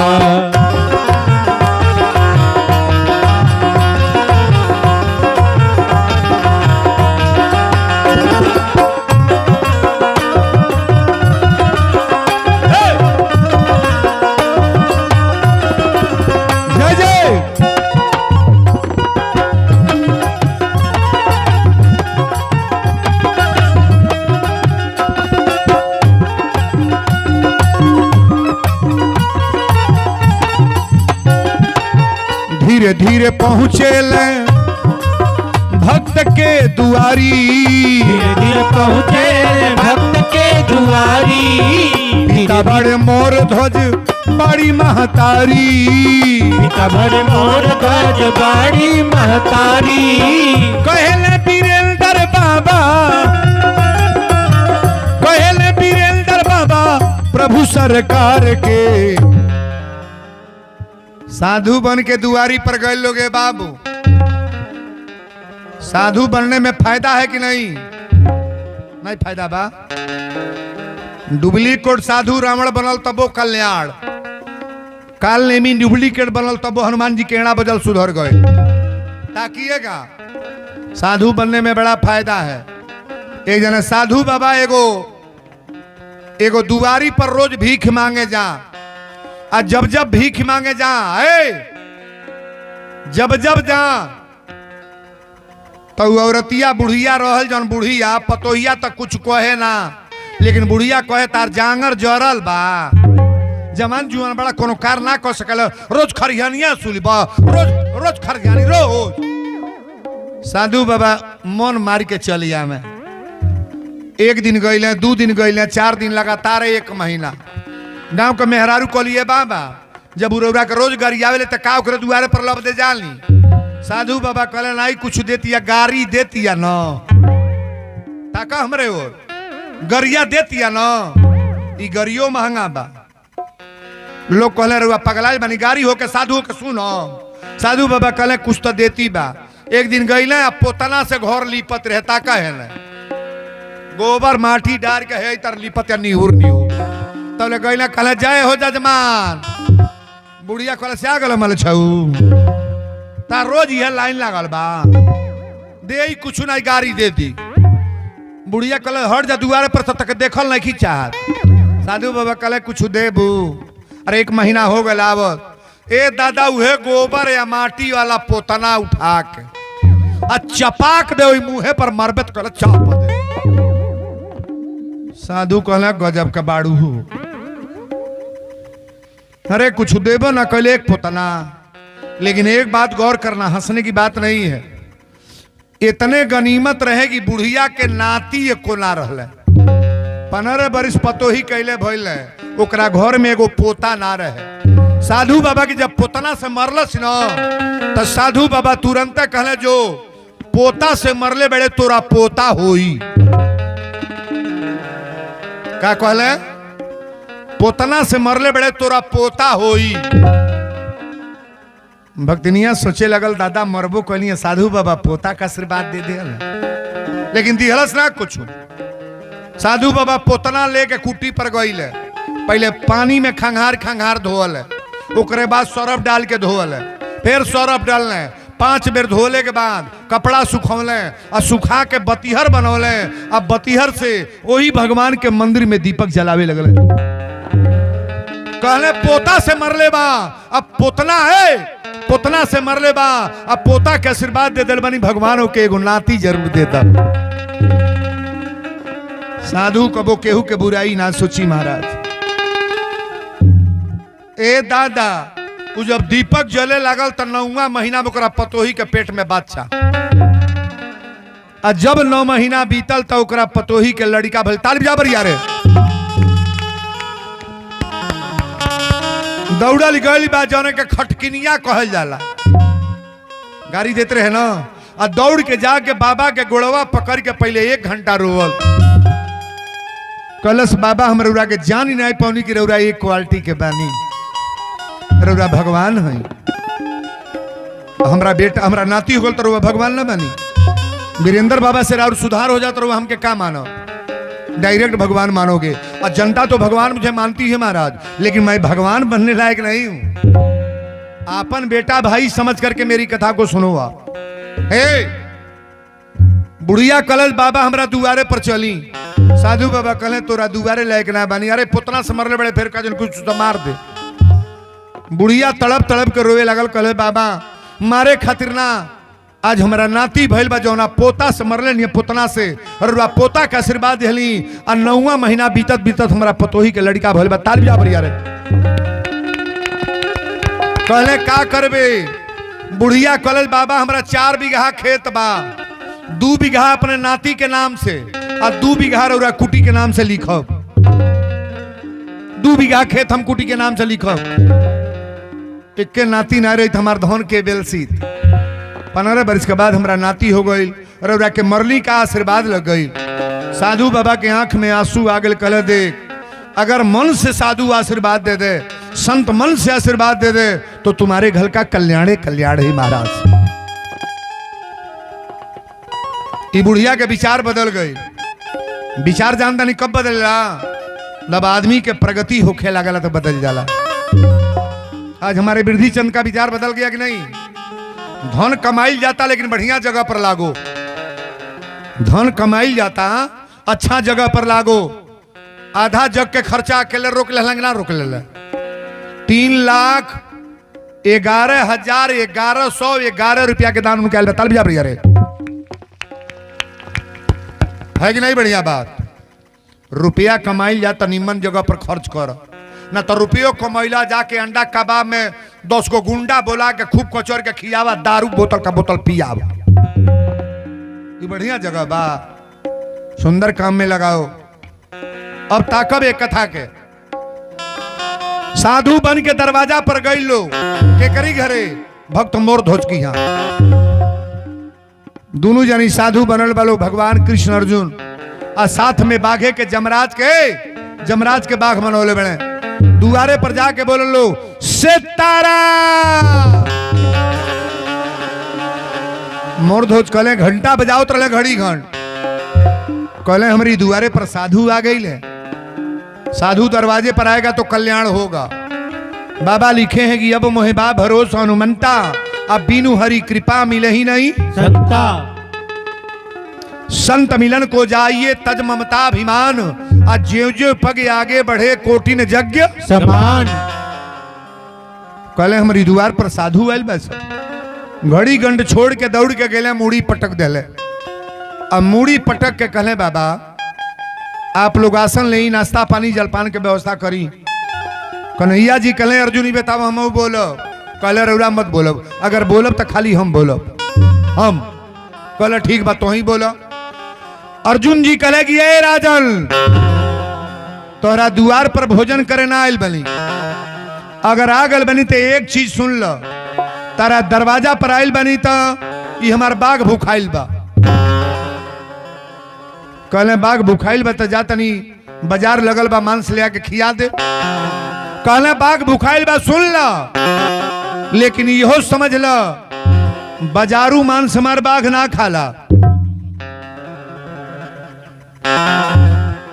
धीरे धीरे पहुँचे भक्त के दुआरी, धीरे धीरे पहुँचे भक्त के दुआरी। पिता बड़े मोरध्वज बड़ी महतारी, पिता बड़े मोरध्वज बड़ी महतारी। कहले वीरेंद्र बाबा, कहले वीरेंद्र बाबा प्रभु सरकार के। साधु बन के दुआरी पर गए लोग। बाबू साधु बनने में फायदा है कि नहीं? नहीं फायदा बा। डुप्लीकेट साधु रावण बनल तबो कल्याण, काल नेमी डुप्लीकेट बनल तबो हनुमान जी केड़ा बजल सुधर गए। ताकिएगा, साधु बनने में बड़ा फायदा है। एक जना साधु बाबा एगो दुआरी पर रोज भीख मांगे जा, और जब जब भीख मांगे जा, जब जब जा तो औरतिया बुढ़िया रहल, जन बुढ़िया पतोहिया तक कुछ कहे ना, लेकिन बुढ़िया कहे तार जांगर जरल बा, जवान जुआन बड़ा कोनो कार ना कर सकल, रोज खरियानिया सुलिबा, रोज रोज खरियानी रोज। साधु बाबा मन मार के चलिया में, एक दिन गईले, 2 दिन गईले, 4 दिन लगातार, 1 महीना। गाँव के मेहरारू कहलिए बाबा जब उरौरा के रोज गरियावे तो का ओकरे दुआरे पर लब दे जाली। साधु बाबा कहले नहीं कुछ देती है, गाड़ी देती है न, ताका हमरे ओर गरिया देती है न, ई गरियो महंगा बा। लोग कहले रुआ पगलाल बनी, गाड़ी होके साधु होके सुनो। साधु बाबा कहले कुछ तो देती बा। एक दिन गईले पोतना से घर लिपत रहता कहे गोबर माटी डार के है तर लिपत या निहुर निहुर। तब ले गईले कहले जय हो जजमान। बुढ़िया कहले से आ गल मल छऊ ता रोज यह लाइन लागल बा, दे कुछ नहीं गाड़ी दे दी। बुढ़िया कहले हट जा दुआरे पर तक देखल नहीं चाहत। साधु बाबा कहले कुछ देबू। अरे 1 महीना हो गया आवत। ए दादा उहे गोबर या माटी वाला पोतना उठा के आ चपाक दे ओई मुहे पर मरबत कहले चाप दे। साधु कहले गजब का बाड़ू हो। अरे कुछ देबो ना कहले 1 पोतना। लेकिन एक बात गौर करना, हंसने की बात नहीं है। इतने गनीमत रहे कि बुढ़िया के नाती एको ना रहले। 15 बरिस पतोही कैले भइल है, ओकरा घर में एगो पोता ना रहे। साधु बाबा की जब पोतना से मरलस न तो साधु बाबा तुरंत कहले जो पोता से मरले बड़े तोरा पोता होई। क्या कहले? पोतना से मरले बड़े तोरा पोता होई। भक्तनिया सोचे लगल दादा मरबो कहलिए साधु बाबा पोता का आशीर्वाद दे दे, लेकिन दिहलस ना कुछ। साधु बाबा पोतना लेके कुटी पर गईले। पहले पानी में खंघार खंघार धोल है, ओकरे बाद सरफ डाल के धोल है, फिर सरफ डालने 5 बेर धोले के बाद कपड़ा सुखौले और सुखा के बतीहर बनौले। अब बतीहर से वही भगवान के मंदिर में दीपक जलावे लगले। कहले पोता से मरले बा, अब पोतना है, पोतना से मरले बा, अब पोता के आशीर्वाद दे दिल बनी भगवानों के एगो नाती जरूर देता। साधु कबो केहू के बुराई ना सोची महाराज। ए दादा उ जब दीपक जले लागल त 9वां महीना में ओकरा पतोही के पेट में बच्चा। आ जब 9 महीना बीतल त ओकरा पतोही के लड़का भल। ताली बजा बर यारे। दौड़ल गई बा जौने के खटकिनिया कहल जाला, गाड़ी देते रहे ना। आ दौड़ के जाके बाबा के गोड़वा पकड़ के पहले 1 घंटा रोवल। कलश बाबा हम रउरा के जान ही नहीं पौनी कि रउरा एक क्वालिटी के बानी, रउरा भगवान है। हमरा बेटा हमरा नाती हो गल तो रउरा भगवान ना बानी। वीरेंद्र बाबा से और सुधार हो जाता रउरा हमके का मानो, डायरेक्ट भगवान मानोगे। और जनता तो भगवान मुझे मानती है महाराज, लेकिन मैं भगवान बनने लायक नहीं हूं। आपन बेटा भाई समझ करके मेरी कथा को सुनो। आप बुढ़िया कलश बाबा हमरा दुआरे पर चली। साधु बाबा कहले तोरा दुआरे लायक ना बानी। अरे पुतना से मरले बड़े फिर का कुछ तो मार दे। बुढ़िया तड़प तड़प के रोवे लगल। कहले बाबा मारे खातिर ना, आज हमारा नाती भइल बा जौना पोता से मरले नहीं पुतना से, और पोता का आशीर्वाद दिहली। आ 9वां महीना बीतत बीतत हमारा पतोही के लड़का भइल बा। ताल बजा बढ़िया रे। कहले का करबे? बुढ़िया कलश बाबा हमारा 4 बीघा खेत बा, 2 बीघा अपने नाती के नाम से और 2 बीघा रउरा कुटी के नाम से लिखब। 2 बीघा खेत हम कुटी के नाम से लिखब। एक के नाती ना रही हमार धन के बेलसीत। 15 वर्ष के बाद हमारा नाती हो गई, रउरा के मरली का आशीर्वाद लग गई। साधु बाबा के आंख में आंसू आ गए। कहले देख अगर मन से साधु आशीर्वाद दे दे, संत मन से आशीर्वाद दे दे तो तुम्हारे घर का कल्याण कल्याण ही महाराज। ये बुढ़िया के विचार बदल गए। विचार जानता नहीं कब बदला, जब आदमी के प्रगति होखे लागला तो बदल जाला। आज हमारे वृद्धि चंद का विचार बदल गया कि नहीं? धन कमाई जाता लेकिन बढ़िया जगह पर लागो। धन कमाई जाता अच्छा जगह पर लागो। आधा जग के खर्चा अकेले रोक ले ना रोक ले। 3,11,1111 रुपया के दान निकाल ताल बजा बढ़िया रे। है कि नहीं बढ़िया बात? रुपया कमाई जाता निम्न जगह पर खर्च कर। न तो रुपयो कमैला जाके अंडा कबाब में 10 गो गुंडा बोला के खूब कचोर के खियावा, दारू बोतल का बोतल पियावा। ये बढ़िया जगह बा, सुंदर काम में लगाओ। अब ताकब एक कथा के, साधु बन के दरवाजा पर गई लो के करी घरे भक्त मोर ध्वज की यहाँ दोनों जनी साधु बनल वालो भगवान कृष्ण अर्जुन आ साथ में बाघे के जमराज के बाघ मनोले बने। दुआरे पर जाके बोल लो सितारा। मोर ध्वज कहले घंटा बजाओ तो घड़ी घंट कहले हमारी दुआरे पर साधु आ गई ले। साधु दरवाजे पर आएगा तो कल्याण होगा। बाबा लिखे हैं कि अब मोहिबा भरोसा हनुमंता, अब बीनू हरि कृपा मिले ही नहीं संता। संत मिलन को जाइए तज ममता अभिमान, आज ज्यो ज्यो पग आगे बढ़े कोटिन यज्ञ समान। कहले हमारी द्वार पर साधु आयल बस घड़ी गंड छोड़ के दौड़ के गेले मूड़ी पटक देले। अब मूड़ी पटक के कहले बाबा आप लोग आसन ले, नाश्ता पानी जलपान के व्यवस्था करी। कन्हैया जी कहले अर्जुन बताओ हम बोलो। कहले रौरा मत बोलो, अगर बोलब तो खाली हम बोलब। हम कहले ठीक बात तो ही बोलो। अर्जुन जी कहले कि ए राजन तोहरा द्वार पर भोजन करे ना आयल बनी, अगर आ गल बनी तो एक चीज सुन लो, तारा दरवाजा पर आयल बनी तो ये हमार बाघ भूखाइल बा। कहले बाघ भूखाइल बा तो जा तनी बाजार लगल बा मांस ले आके खिया दे। कहले बाघ भूखाइल बा सुन ला, लेकिन इहो समझ ला बाजारू मांस हमार बाघ ना खाला।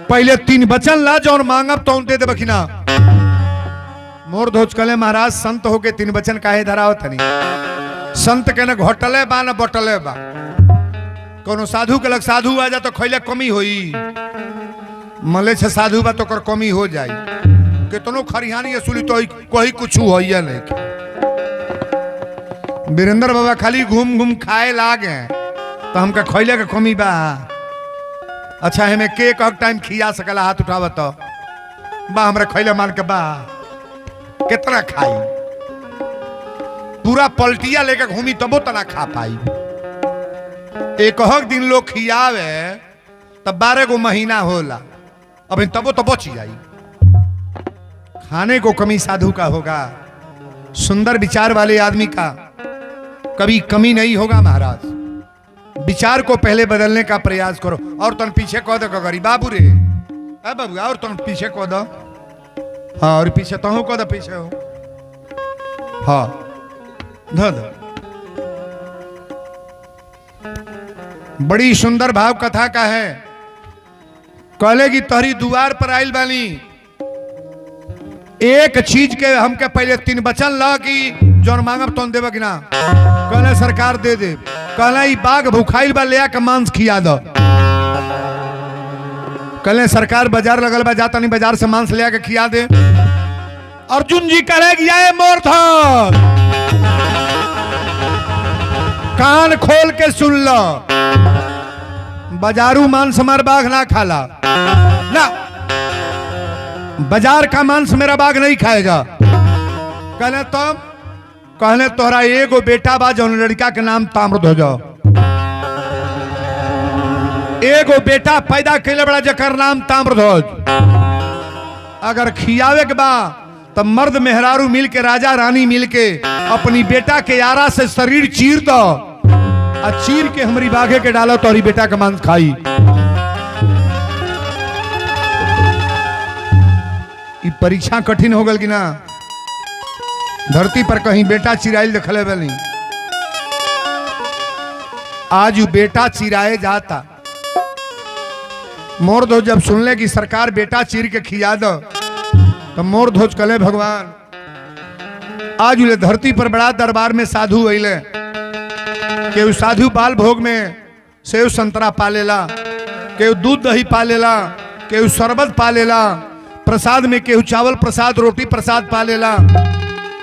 पहले 3 वचन ला जौन मांगब तो दे दे बखिना। मोर ध्वज कहले महाराज संत होके 3 वचन काहे धरावत हनी? संत के न घोटले बा न बटले बा। कोनो साधु के लग साधु आ जा तो खैले कमी होई, मले छे साधु बा तो कर कमी हो जाई। कितनो खरिहानी असुली तो कोई कुछ होइया नहीं। वीरेंद्र बाबा खाली घूम घूम खाए लागे तो हमका खैले के कमी बा। अच्छा हमें के कब टाइम खिया सकला? हाथ उठाव तो बा हमरा खैले मान के बा। कितना खाई? पूरा पलटिया लेके घूमी तबो तना खा पाई। एक दिन लोग खियावे तब 12 गो महीना होला, अब तबो तो बच जाई। खाने को कमी साधु का होगा, सुंदर विचार वाले आदमी का कभी कमी नहीं होगा महाराज। विचार को पहले बदलने का प्रयास करो। और तुम पीछे कह दो गरी बाबू रे, बाबू और तुम पीछे कह दो। हाँ और पीछे तो कह दो, पीछे हो। हाँ धो दो। बड़ी सुंदर भाव कथा का है। कहले कि तोहरी दुआर पर आइल बानी, एक चीज के हमके पहले 3 वचन ला कि जौन मांगब तो देब कि ना। कहले सरकार दे दे। कहले ई बाघ भूखाइल बा ले के मांस खिया दो। कहले सरकार बाजार लगल बा, जाता नहीं बाजार से मांस ले के खिया दे। अर्जुन जी कहले कि ये मोर था, कान खोल के सुन लो, बाजारू मांस हमार बाघ ना खाला ना, बाजार का मांस मेरा बाघ नहीं खाएगा। कहले तुम? कहले तोहरा एगो बेटा बा जौन लड़का के नाम ताम्रध्वज। एगो बेटा पैदा कैले बड़ा जकर नाम ताम्रध्वज। अगर खियावे के बा तब मर्द मेहरारू मिल के, राजा रानी मिल के अपनी बेटा के यारा से शरीर चीर दो, और चीर के हमारी बाघे के डालो तो बेटा का मांस खाई। ये परीक्षा कठिन हो गल कि ना? धरती पर कहीं बेटा चिराइल देखले बनी, आज बेटा चिराए जाता। मोर ध्वज जब सुनले कि सरकार बेटा चीर के खिया दो, तो मोर ध्वज कहले भगवान आज उले धरती पर बड़ा दरबार में साधु अइले। केहू साधु बाल भोग में सेव संतरा पालेला, केहू दूध दही पालेला, केहू शरबत पालेला, प्रसाद में केहू चावल प्रसाद रोटी प्रसाद पालेला।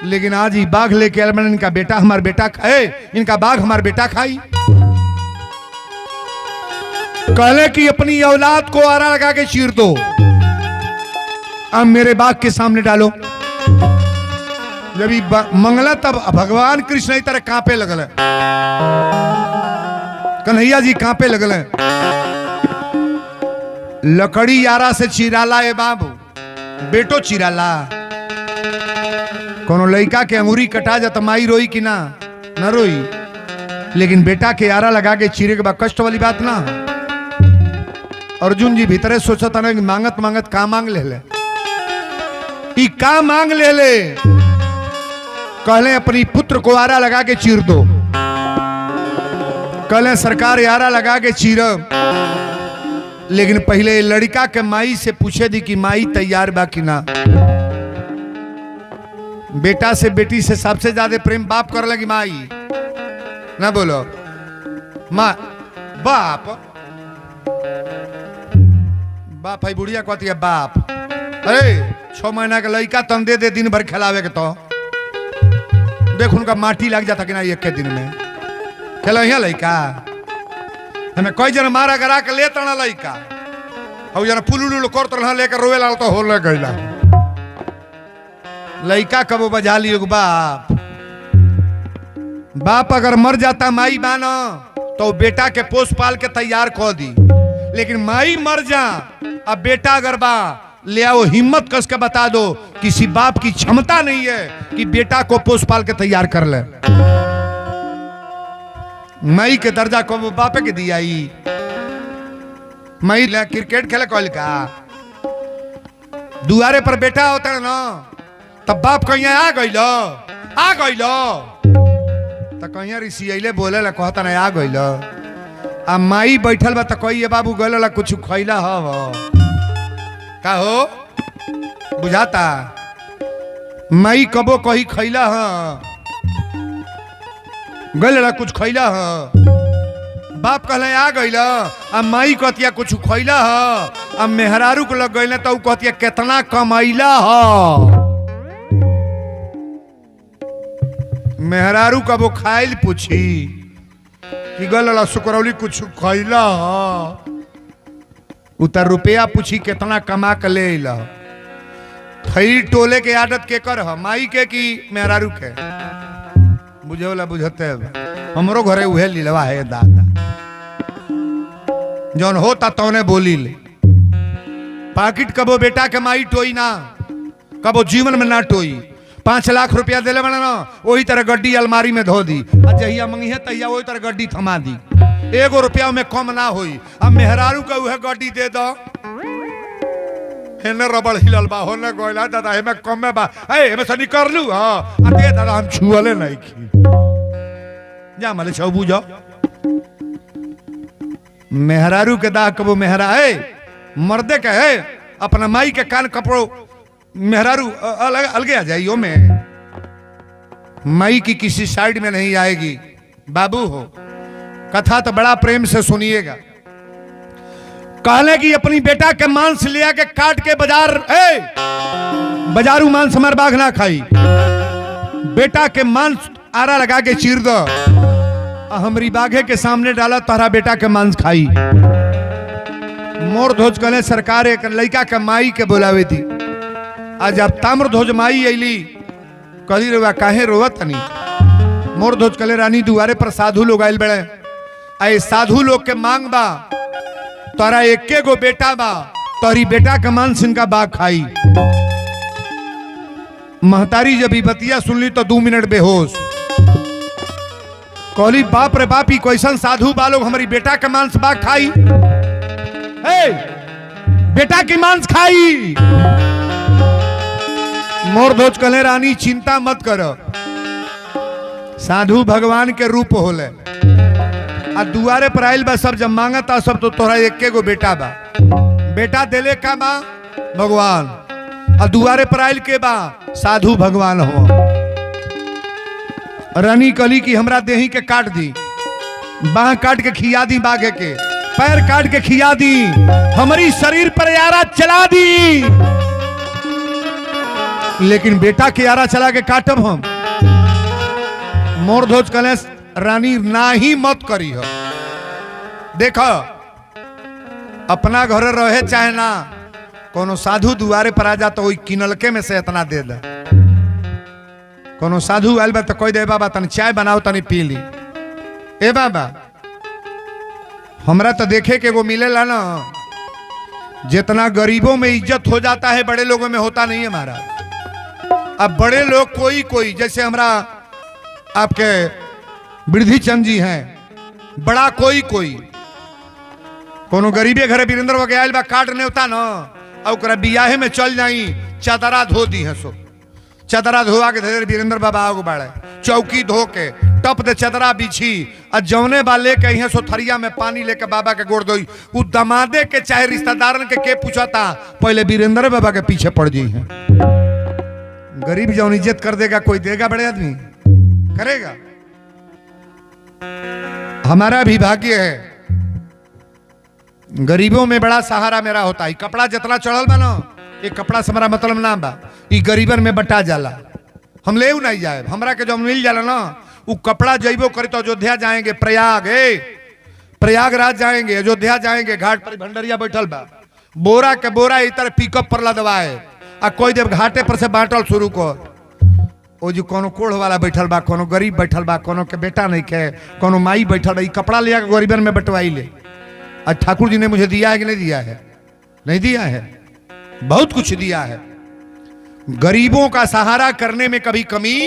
लेकिन आज ही बाघ लेके आए, इनका बेटा हमार बेटा खाए, इनका बाघ हमार बेटा खाई। कहले कि अपनी औलाद को आरा लगा के चीर दो। अब मेरे बाग के सामने डालो। जब मंगला तब भगवान कृष्ण ही तरह कांपे लगल, कन्हैया जी कांपे लगल। लकड़ी यारा से चिराला ए बाबू, बेटो चिराला। कोनो लड़का के अंगूरी कटा जा तो माई रोई कि ना? न रोई। लेकिन बेटा के यारा लगा के चीरे के बाद कष्ट वाली बात ना। अर्जुन जी भीतरे सोचा था ना कि मांगत मांगत का मांग ले ई का मांग ले कहले अपनी पुत्र को आरा लगा के चीर दो। कहले सरकार यारा लगा के चीरब, लेकिन पहले लड़का के माई से पूछे दी कि माई तैयार बा कि ना। बेटा से बेटी से सबसे ज्यादा प्रेम बाप कर लगी माई ना। बोलो माँ बाप बाप है बुढ़िया कहती है बाप। अरे 6 महीना का लड़का तन दे दिन भर खिलावे के तो देख उनका माटी लग जाता कि ना एक के दिन में खेल लड़का। हमें कई जन मारा करा के ले तना लड़का और जना पुलुलु करत रहा लेकर रोवे लाल तो हो गईला। लड़का कबो बजा लियो बाप। बाप अगर मर जाता माई बानो तो बेटा के पोस पाल के तैयार कर दी, लेकिन माई मर जा अब बेटा अगर बा ले आओ, हिम्मत कस के बता दो किसी बाप की क्षमता नहीं है कि बेटा को पोस पाल के तैयार कर ले। माई के दर्जा को वो बापे के दिया। माई क्रिकेट खेले कॉल का दुआरे पर बेटा होता है ना, तब बाप कहीं आ गईलो तो कहीं ऋषि अले बोले ला कहता ना आ गईलो। आ माई बैठल बा तो कही बाबू गल कुछ खैला हव का हो बुझाता। माई कबो कही खैला गल कुछ खैला बाप कहले आ गईला। अब माई कहतिया कुछ खैला अब मेहरारू को लग गई तो कहतिया कितना कमैला मेहरारू कबो खाइल पूछी कि गल शुक्रौली कुछ खैला उतर रुपया पूछी कितना कमा के ले ला। थैली टोले के आदत के कर माई के कि मेहरारू के बुझे वाला बुझते हमरो घरे उहे लीलवा है दादा जौन होता तौने बोली ले। पाकिट कबो बेटा के माई टोई ना, कबो जीवन में ना टोई। 5 लाख रुपया दिले बना ना वही तरह गड्डी अलमारी में धो दी। जहिया मंगी है तहिया वही तरह गड्डी थमा दी, 1 रुपया में कम ना हुई। अब मेहरारू का वह गड्डी दे दो, हेने रबड़ हिलल बा होने गोइला दादा हेमे कम में बा हेमे से निकर लू। हां दे दादा हम छुअले नहीं की जा मले छौ बुझो। मेहरारू के दा कबो मेहरा है मर्दे के है अपना माई के कान कपड़ो मेहरारू अलग अलगे आ जाइयो में माई की किसी साइड में नहीं आएगी। बाबू हो कथा तो बड़ा प्रेम से सुनिएगा। कहले कि अपनी बेटा के मांस ले आके काट के बाजारू मांस हमार बाघ ना खाई। बेटा के मांस आरा लगा के चीर दो, हमारी बाघे के सामने डाला तारा बेटा के मांस खाई। मोर ध्वज कहले सरकार एक लड़का के माई के बुलावे थी। आज अब ताम्र ध्वज माई अली कली रे काहे रोवत नहीं। मोर ध्वज कहले रानी दुआरे पर साधु लोग आयल बड़े आए साधु लोग के मांग बा तोरा एके गो बेटा बा तोरी बेटा के मांस इनका बाघ खाई। महतारी जब बतिया सुन ली तो 2 मिनट बेहोश। कहली बाप रे बाप ही कैसन साधु बालोग हमारी बेटा के मांस बाघ खाई। बेटा की मांस खाई। मोर ध्वज कहले रानी चिंता मत करो, साधु भगवान के रूप होले। आ दुआरे पर आयल बा सब जब मांगता सब तो तोरा एके गो बेटा बा। बेटा देले का बा भगवान, आ दुआरे पर आयल के बा साधु भगवान हो। रानी कली की हमरा देही के काट दी, बाह काट के खिया दी, बाघे के पैर काट के खिया दी, हमारी शरीर पर यारा चला दी, लेकिन बेटा के यारा चला के काटब हम। मोर ध्वज कहले रानी नाही मत करी हो। देखो अपना घर रहे चाहे ना, कोनो साधु दुआरे पर आ जा तो वही किनलके में से इतना दे दे। कोनो साधु आयल बा तो कोई दे बाबा तनी चाय बनाओ तनी पी ली। ए बाबा हमरा तो देखे के वो मिलेला ना, जितना गरीबों में इज्जत हो जाता है बड़े लोगों में होता नहीं है महाराज। अब बड़े लोग कोई कोई, जैसे हमरा आपके वृद्धि चंद जी हैं, बड़ा कोई कोई, कोनो गरीबे घरे वीरेंद्र वगैरह बा काट नहीं होता ना, और ओकरा बियाहे में चल जाई चादरा धो दी है। सो चादरा धोआ के धीरे वीरेंद्र बाबा आगे बढ़े, चौकी धो के टप दे चादरा बिछी और जौने वाले के यहाँ सो थरिया में पानी लेके बाबा के गोड़ दोई। उ दमादे के चाहे रिश्तेदारन के पूछता, पहले वीरेंद्र बाबा के पीछे पड़ जाई है। गरीब जौन इज्जत कर देगा कोई देगा, बड़े आदमी करेगा। हमारा भी भाग्य है, गरीबों में बड़ा सहारा मेरा होता है। कपड़ा जितना चढ़ल बा ना, ये कपड़ा से हमारा मतलब ना बा, ये गरीबन में बटा जाला। हम ले नहीं जाए, हमरा के जो मिल जाला ना, वो कपड़ा जइबो करे तो अयोध्या जाएंगे, प्रयागराज जाएंगे, अयोध्या जाएंगे, घाट पर भंडरिया बैठल बा, बोरा के बोरा इतर पिकअप पर लदवाए आ कोई देव घाटे पर से बांटल शुरू कर। वो जो कोनो कोढ़ वाला बैठल बा, कोनो गरीब बैठल बा, कोनो के बेटा नहीं खे, कोनो माई बैठल बा, कपड़ा लिया के गरीबन में बंटवाई ले। आज ठाकुर जी ने मुझे दिया है कि नहीं दिया है? नहीं दिया है, बहुत कुछ दिया है। गरीबों का सहारा करने में कभी कमी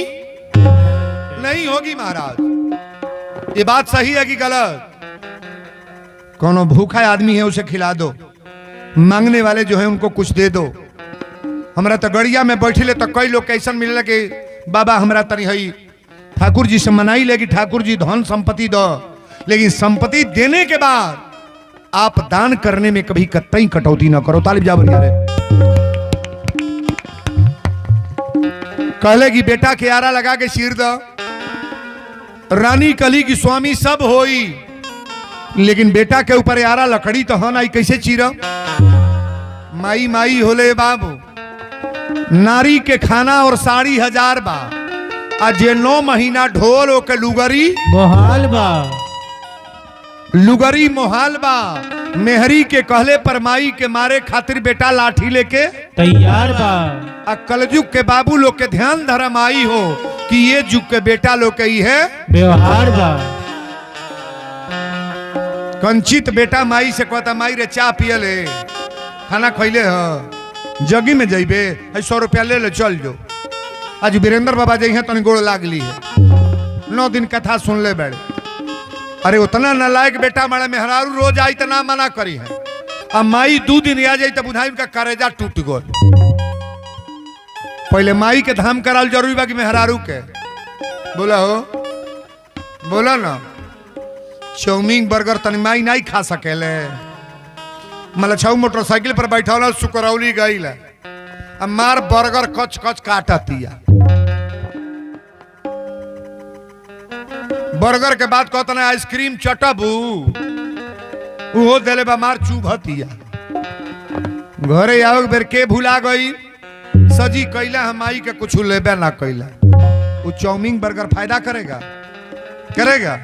नहीं होगी महाराज। ये बात सही है कि गलत? कोनो भूखा आदमी है उसे खिला दो, मांगने वाले जो है उनको कुछ दे दो। हमरा तो गड़िया में बैठे तो कई लोग कैसा मिले कि बाबा हमरा तनी हई ठाकुर जी से मनाई लेगी, ठाकुर जी धन संपत्ति दो, लेकिन संपत्ति देने के बाद आप दान करने में कभी कतई कटौती ना करो। तालिब जा बढ़िया रे। कहले कि बेटा के आरा लगा के चीर दो, रानी कली की स्वामी सब होई, लेकिन बेटा के ऊपर आरा लकड़ी तो हन आई कैसे चीरा? माई माई होले बाबू, नारी के खाना और साड़ी 1000 बा, आज 9 महीना ढोल ओके लुगरी मोहाल बा, लुगरी मोहाल बा। मेहरी के कहले पर माई के मारे खातिर बेटा लाठी लेके तैयार बा। आ कलयुग के बाबू लोग के ध्यान धर्म आई हो कि ये जुग के बेटा लोग के ही है व्यवहार बा। कंचित बेटा माई से कहता, माई रे चाय पियले, खाना खैले ह, जगी में जइबे 100 रुपया ले ले चल जो। आज वीरेंद्र बाबा जी तनी गोड़ लागली है, 9 दिन कथा सुन ले बैठे। अरे उतना नालायक बेटा मारे मेहरारू रोज आई तो ना मना करी है, अब माई 2 दिन आ जाई तो बुझाई उनका करेजा टूट गो। पहले माई के धाम कराल जरूरी बा कि मेहरारू के? बोला हो, बोला ना। चाउमीन बर्गर तनी माई नहीं खा सकेले, मतलब छऊ मोटरसाइकिल पर बैठा होला सुकरौली गई है, अब मार बर्गर कच कच काटतिया। बर्गर के बाद कहता ना आइसक्रीम चटबू, वो देले बा मार चुभतिया। घरे आओ बेर के भुला गई, सजी कैला हम माई के कुछ लेबे ना कैला। वो चाउमीन बर्गर फायदा करेगा? करेगा?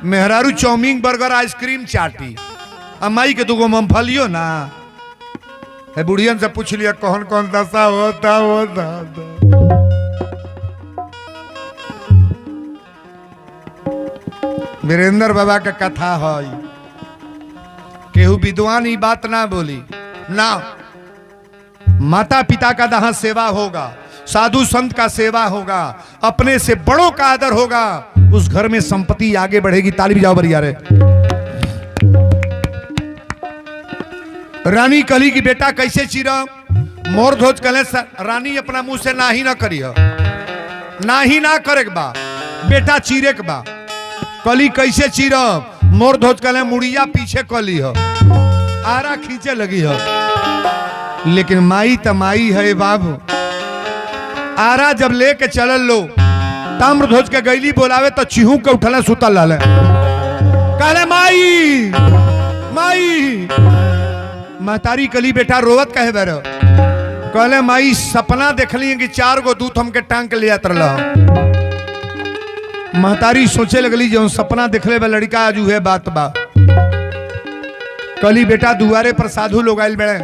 मेहरारू चाउमीन बर्गर आइसक्रीम चाटी, माई के 2 मूंगफलियो ना है। बुढ़ियन से पूछ लिया कौन कौन दशा होता हो दादा। वीरेंद्र बाबा का कथा है, केहू विद्वान ही बात ना बोली ना। माता पिता का दहा सेवा होगा, साधु संत का सेवा होगा, अपने से बड़ों का आदर होगा, उस घर में संपत्ति आगे बढ़ेगी। ताली जाओ बढ़िया रे। रानी कली की बेटा कैसे चीरा? मोर ध्वज कले रानी अपना मुंह से ना ही ना करी हो, ना ही ना करे के बा, बेटा चीरे के बा। कली कैसे चीरा? मोर ध्वज कले मुड़िया पीछे कली हो, आरा खींचे लगी हो, लेकिन माई त माई है बाबू। आरा जब लेके चलल लो, ताम्र ध्वज के गैली बोलावे तो चिहू के उठले सुतल लाले, कहले माई माई। महतारी कली बेटा रोवत कहे बेर, कहले माई सपना देखली कि 4 गो दूत हमके टांग के ले जात रहा। महतारी सोचे लगली जो सपना देखले बा लड़का आजू है बात बा। कली बेटा दुआरे पर साधु लोग आयल बड़े,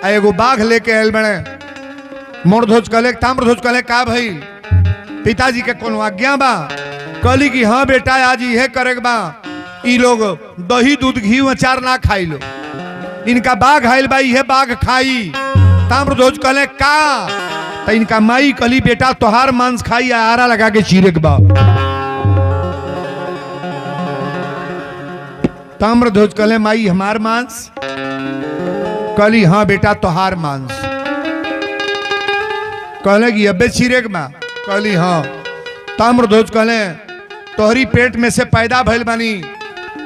आ एगो बाघ लेके आयल बड़े। मोरध्वज कहले ताम्रध्वज कहले का भाई पिताजी के कोनो आज्ञा बा? कहली कि हाँ बेटा आज ये करे बा, ई लोग दही दूध घी अचार ना खाई लो, इनका बाघ आयल बा ये बाघ खाई। ताम्रध्वज कहले का? तो इनका माई कहली बेटा तोहार मांस खाई आरा लगा के चीरे के बा। ताम्रध्वज कहले माई हमार मांस? कहली हाँ बेटा तोहार मांस। कहले कि अबे चीरे के बा? कहली हाँ। ताम्रध्वज कहले तोहरी पेट में से पैदा भइल बानी,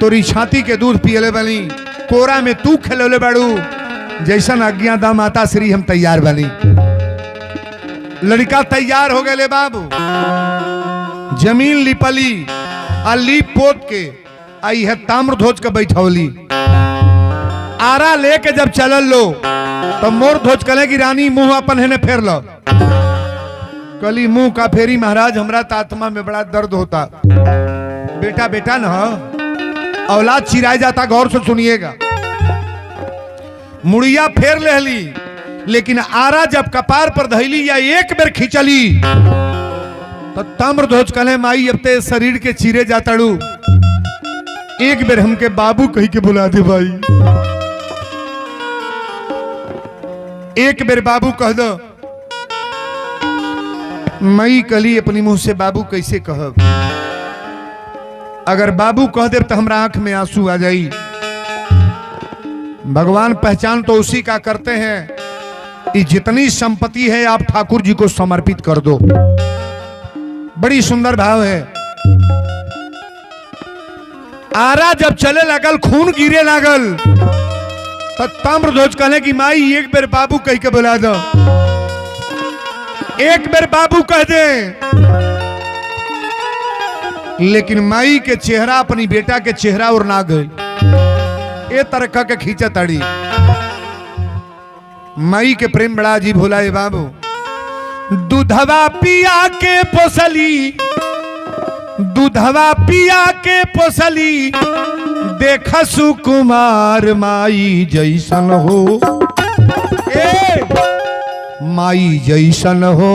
तोरी छाती के दूध पियले बानी, कोरा में तू खेलोले बाड़ू, जैसन आज्ञा दा माता श्री हम तैयार बानी। लड़का तैयार हो गए बाबू, जमीन लिपली आ लीप पोत के आई है ताम्रध्वज के बैठौली। आरा लेके जब चलल लो तो मोरध्वज कहले कि रानी मुंह अपन है ने फेर लो। कली मुंह का फेरी महाराज हमरा तो आत्मा में बड़ा दर्द होता। बेटा बेटा ना औलाद चिराई जाता, गौर से सुनिएगा। मुड़िया फेर लेली, लेकिन आरा जब कपार पर धैली या एक बेर खिंचली तो ताम्रध्वज कहले माई अब ते शरीर के चीरे जाताड़ू, एक बेर हमके बाबू कही के बुला दे भाई, एक बेर बाबू कह दो। मई कली अपनी मुंह से बाबू कैसे कहब? अगर बाबू कह दे तो हमरा आंख में आंसू आ जाई। भगवान पहचान तो उसी का करते हैं, कि जितनी संपत्ति है आप ठाकुर जी को समर्पित कर दो। बड़ी सुंदर भाव है। आरा जब चले लगल खून गिरे लागल तो ताम्रध्वज कहले कि माई एक बेर बाबू कह के बुला दो, एक बेर बाबू कह दे। लेकिन माई के चेहरा अपनी बेटा के चेहरा और ना गए, ए तरह के खींचा तड़ी। माई के प्रेम बड़ा अजीब होला है बाबू। दूधवा पिया के पोसली, दूधवा पिया के पोसली, देख सुकुमार माई जैसन हो, ए माई जैसन हो,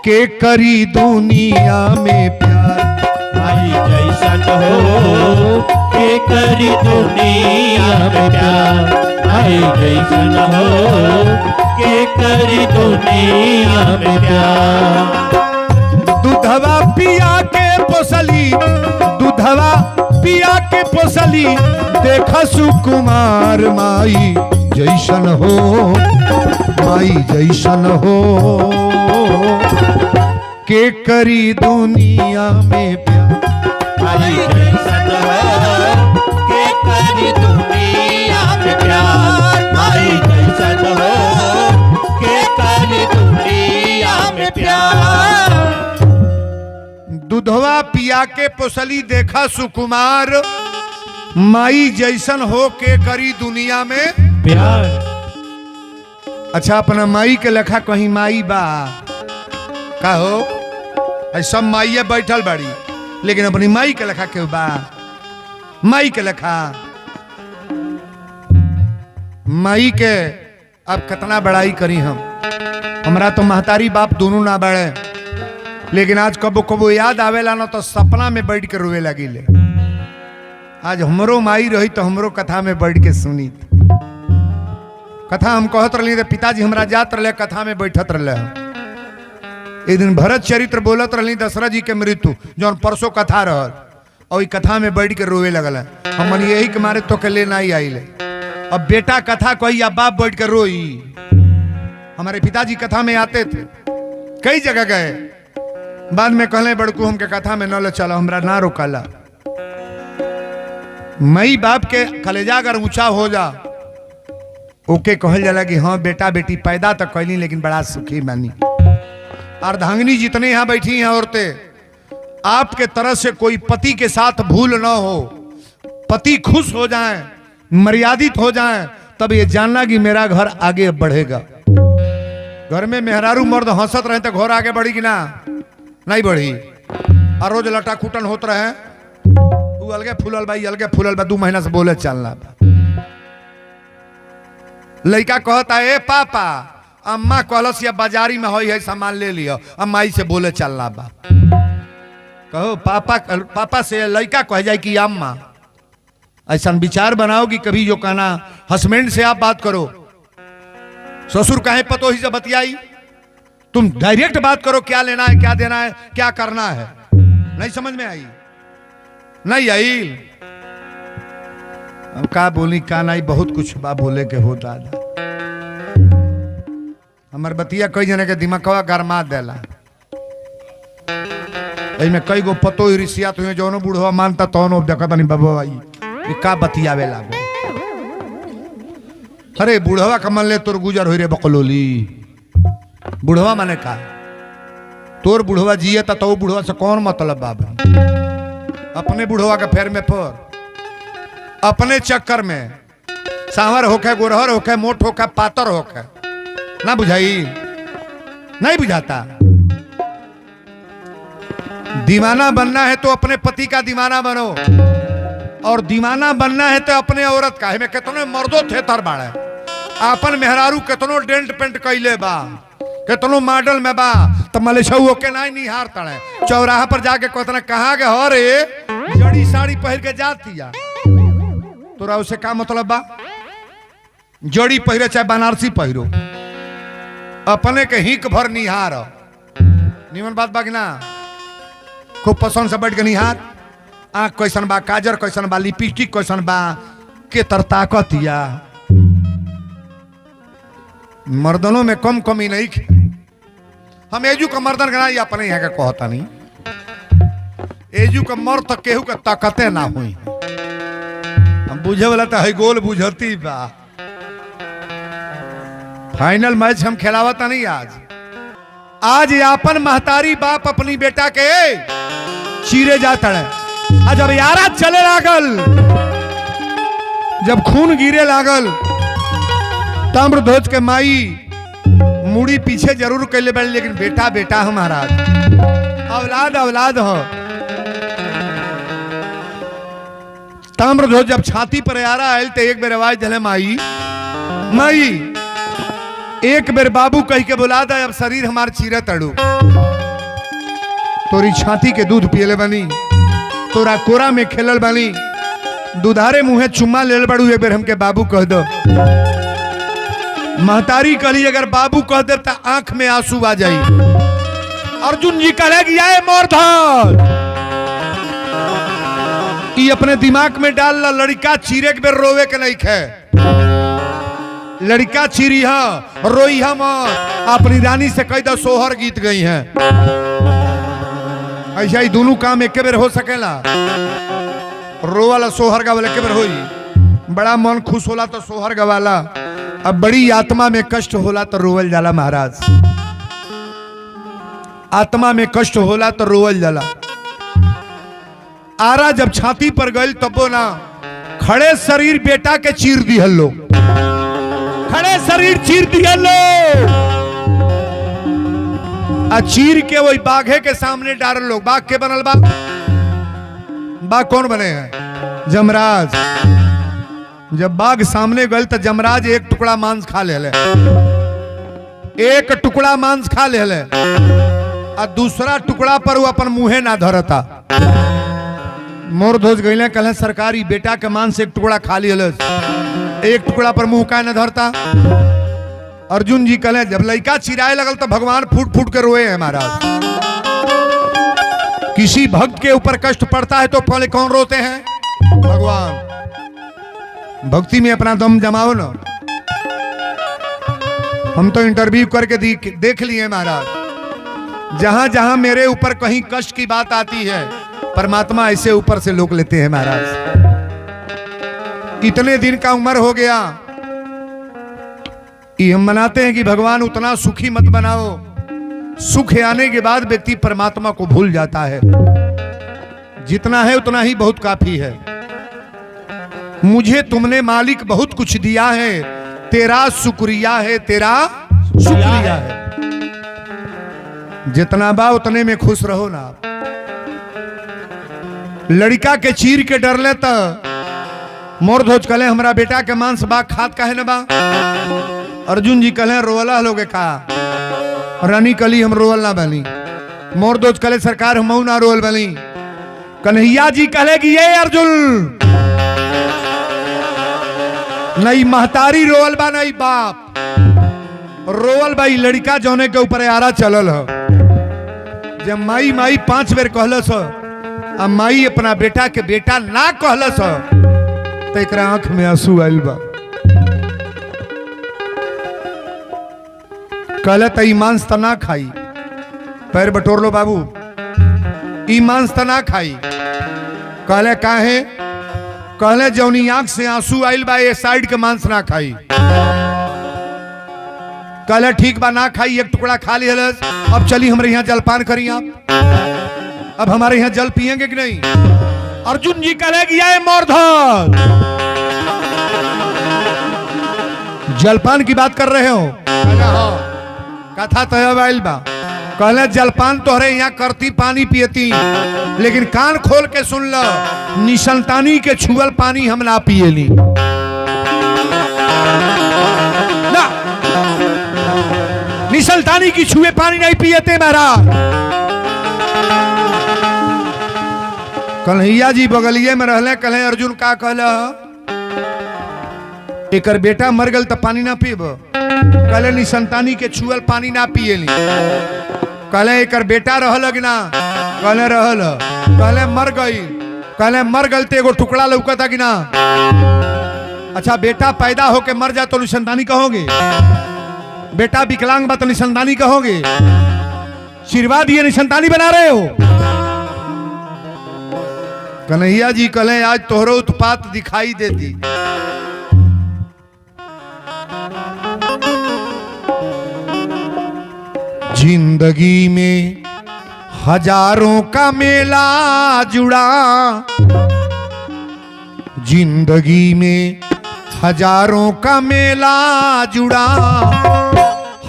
के करी दुनिया में प्यार, माई जैसन हो, के करी दुनिया में प्यार, माई जैसन हो, के करी दुनिया में प्यार। दूधवा पिया के पोसली, दूधवा पिया के पोसली, देखा सुकुमार माई जैसन हो, माई जैसन हो, के करी दुनिया में प्यार, माई जैसन हो, के करी दुनिया में प्यार, माई जैसन हो, के करी दुनिया में प्यार। दूधवा पिया के पोसली देखा सुकुमार, माई जैसन हो के करी दुनिया में प्यार। अच्छा अपना माई के लेखा कहीं माई बा का हो? सब माइये बैठल बाड़ी, लेकिन अपनी माई के लेखा क्यों बा? माई के लेखा माई के अब कितना बड़ाई करी हम। हमरा तो महतारी बाप दोनों ना बड़े, लेकिन आज कबो कबो याद आवेला ना तो सपना में बैठ के रोवे लगी ले। आज हमरो माई रही तो हमरो कथा में बैठ के सुनी। कथा हम कहत रही तो पिताजी हमरा जात रहे, कथा में बैठत रहे। एक दिन भरत चरित्र बोलत रही दशरथ जी के मृत्यु, जौन परसों कथा रहल, और कथा में बैठ के रोवे लगल। हम यही के मारे तो के ले नहीं आई ले। अब बेटा कथा कही या बाप बैठ कर रोई। हमारे पिताजी कथा में आते थे, कई जगह गए, बाद में कहले बड़कू हमके कथा में न ले चला, हमरा ना रोकाला। मई बाप के कलेजा अगर ऊंचा हो जा ओके कहल जाला कि हाँ बेटा बेटी पैदा तो कैली लेकिन बड़ा सुखी बानी। अर्धांगिनी जितने यहाँ बैठी हैं औरतें, आपके तरफ से कोई पति के साथ भूल ना हो, पति खुश हो जाएं, मर्यादित हो जाएं, तब ये जानना कि मेरा घर आगे बढ़ेगा। घर में मेहरारू मर्द हंसत रहे तो घर आगे बढ़ी कि ना? नहीं बढ़ी। और रोज लटा कुटन होत रहे, तू अलगे फूलल भाई अलगे फूलल बा, 2 महीना से बोले चलना बा। लड़का कहता ए पापा, अम्मा कहलस या बाजारी में है सामान ले लियो, अम्मा से बोले चलना बा। कहो पापा, पापा से लड़का कह जाए कि अम्मा। ऐसा विचार बनाओ कि कभी जो कहना हस्बैंड से आप बात करो, ससुर कहे पतो ही से बतियाई, तुम डायरेक्ट बात करो, क्या लेना है, क्या देना है, क्या करना है। नहीं समझ में आई? नहीं आई? अब का बोली का नहीं, बहुत कुछ बा बोले के हो दादा। हमार बतिया कई जने के दिमागवा गरमा देला। में कई गो पतो ही रिसिया तो जौनो बूढ़वा मानता तौनो देखा तनी बाबा आई का बतियावे लागो। अरे बूढ़वा का मन ले तोर गुजर हो रे बकलोली। बूढ़वा माने का? तोर बूढ़वा जिये तो बूढ़वा से कौन मतलब बाबा? अपने बूढ़वा के फेर में पर, अपने चक्कर में सांवर होके, गोरहर होके, मोट होके, पातर होके, ना बुझाई? नहीं बुझाता? दीवाना बनना है तो अपने पति का दीवाना बनो, और दीवाना बनना है तो अपने औरत का। में कितने मर्दों थे तर बाड़े, अपन मेहरारू कितनो डेंट पेंट कैले बा, कितनो मॉडल में बा, तो मलेशऊ के नहीं निहार तड़े। चौराहा पर जाके कहतना कहाँ के हो रे, जड़ी साड़ी पहन के जाती है, तोरा उसे का मतलब बा? जड़ी पहिरे चाहे बनारसी पहिरो, अपने के हिक भर निहार। निमन बात बा कि ना? खूब पसंद से बैठ के निहार। आँख कैसन बा, काजर कैसन बा, लिपस्टिक कैसन बा, के तर ताकतिया। मर्दनों में कम कमी नहीं। हम एजू का मर्दन के ना अपने यहाँ के कहता नहीं, एजू का मर्द तक केहू के ताकते ना हुई। हम बुझे वाला तो है गोल बुझती बा। फाइनल मैच हम खेलावता नहीं आज अपन महतारी बाप अपनी बेटा के चीरे जाता है। जब यारा चले लागल, जब खून गिरे लागल, ताम्रध्वज के माई मुड़ी पीछे जरूर कैले बन, लेकिन बेटा बेटा हमारा, औलाद औलाद हो। ताम्रध्वज जब छाती पर यारा आयल तो एक बेर आवाज दिले माई माई, एक बेर बाबू कह के बुला दे, अब शरीर हमार चीरे तड़ू। तोरी छाती के दूध पियले बनी, तोरा कोरा में खेलल बनी, दुधारे मुहे चुम्मा ले बड़ू, एक बेर हमके बाबू कह दो। महतारी कहली अगर बाबू कह दे तो आंख में आंसू आ जाई। अर्जुन जी कहे कि आए मोरधन, ये अपने दिमाग में डाल ला, लड़का चीरे के बेर रोवे के नहीं खे। लड़का चीरी हा रोई हम अपनी रानी से कह दो सोहर गीत गई हैं। ऐसा ही दोनों काम एक बेर हो सकेला। रोवाला सोहर गावला के बेर होई। बड़ा मन खुश होला तो सोहर गवाला, अब बड़ी आत्मा में कष्ट होला तो रोवल जाला। महाराज आत्मा में कष्ट होला तो रोवल जाला। आरा जब छाती पर गई तबो ना, खड़े शरीर बेटा के चीर दी हल्लो, खड़े शरीर चीर दिया लो। चीर के वही बाघे के सामने डाल लो। बाघ के बनल बा? बाघ कौन बने हैं? जमराज। जब बाघ सामने गल तो जमराज एक टुकड़ा मांस खा ले, एक टुकड़ा मांस खा ले, और दूसरा टुकड़ा पर वो अपन मुंहे ना धरता। मोरध्वज गईले कल सरकारी बेटा के मांस एक टुकड़ा खा लिया, एक टुकड़ा पर मुंह का न धरता। अर्जुन जी कहे जब लड़का चिराए लगल तो भगवान फूट फूट के रोए हैं। महाराज किसी भक्त के ऊपर कष्ट पड़ता है तो पहले कौन रोते हैं? भगवान। भक्ति में अपना दम जमाओ ना। हम तो इंटरव्यू करके देख लिए महाराज, जहां जहां मेरे ऊपर कहीं कष्ट की बात आती है, परमात्मा ऐसे ऊपर से लोग लेते हैं। महाराज इतने दिन का उम्र हो गया, ये हम मनाते हैं कि भगवान उतना सुखी मत बनाओ। सुख आने के बाद व्यक्ति परमात्मा को भूल जाता है। जितना है उतना ही बहुत काफी है। मुझे तुमने मालिक बहुत कुछ दिया है, तेरा शुक्रिया है, तेरा शुक्रिया है। जितना बा उतने में खुश रहो ना। लड़का के चीर के डर ले तो मोर ध्वज कहले हमरा बेटा के मांस बा खात काहे न बा। अर्जुन जी कहले रोवला लोगे का। रानी कली हम रोवल ना बनी। मोर ध्वज कहले सरकार हम ना रोवल बनी। कन्हैया जी कहले कि ये अर्जुन नहीं महतारी रोवल बा नहीं बाप रोवल बा। लड़का जौने के ऊपर आरा चलल है। जब माई माई 5 बेर कहलस आ माई अपना बेटा के बेटा ना कहलस तो एक आंख में आंसू आयल बा। कहले त मांस त ना खाई। पैर बटोर लो बाबू ई मांस त ना खाई। कहले काहे। कहले जौनी आंख से आंसू आयल बा ये साइड के मांस ना खाई। कहले ठीक बा ना खाई एक टुकड़ा खा लिया। अब चली हमारे यहाँ जलपान करी आप। अब हमारे यहाँ जल पिएंगे कि नहीं। अर्जुन जी कहले कि ये मोरध्वज जलपान की बात कर रहे हो। कथा तय आइल बा। कहले जलपान तोहरे यहाँ करती पानी पियती लेकिन कान खोल के सुन लो निसंतानी के छुअल पानी हम ना पियली ना। निसंतानी की छुए पानी नहीं पियते महाराज। कन्हैया जी बगलिए में रहले। कहले अर्जुन का कहला एकर बेटा मर गल तो पानी ना पीब। कहले निसंतानी के छुअल पानी ना पियली। कहले एकर बेटा रहल कि ना। कहले रहल। कहले मर गई। कहले मर गल तो एगो टुकड़ा लौकता कि ना। अच्छा बेटा पैदा होके मर जा तो निसंतानी कहोगे। बेटा विकलांग बा तो निसंतानी कहोगे। आशीर्वाद ये निसंतानी बना रहे हो। कन्हैया जी कहले आज तोहरो उत्पात दिखाई देती। जिंदगी में हजारों का मेला जुड़ा। जिंदगी में हजारों का मेला जुड़ा।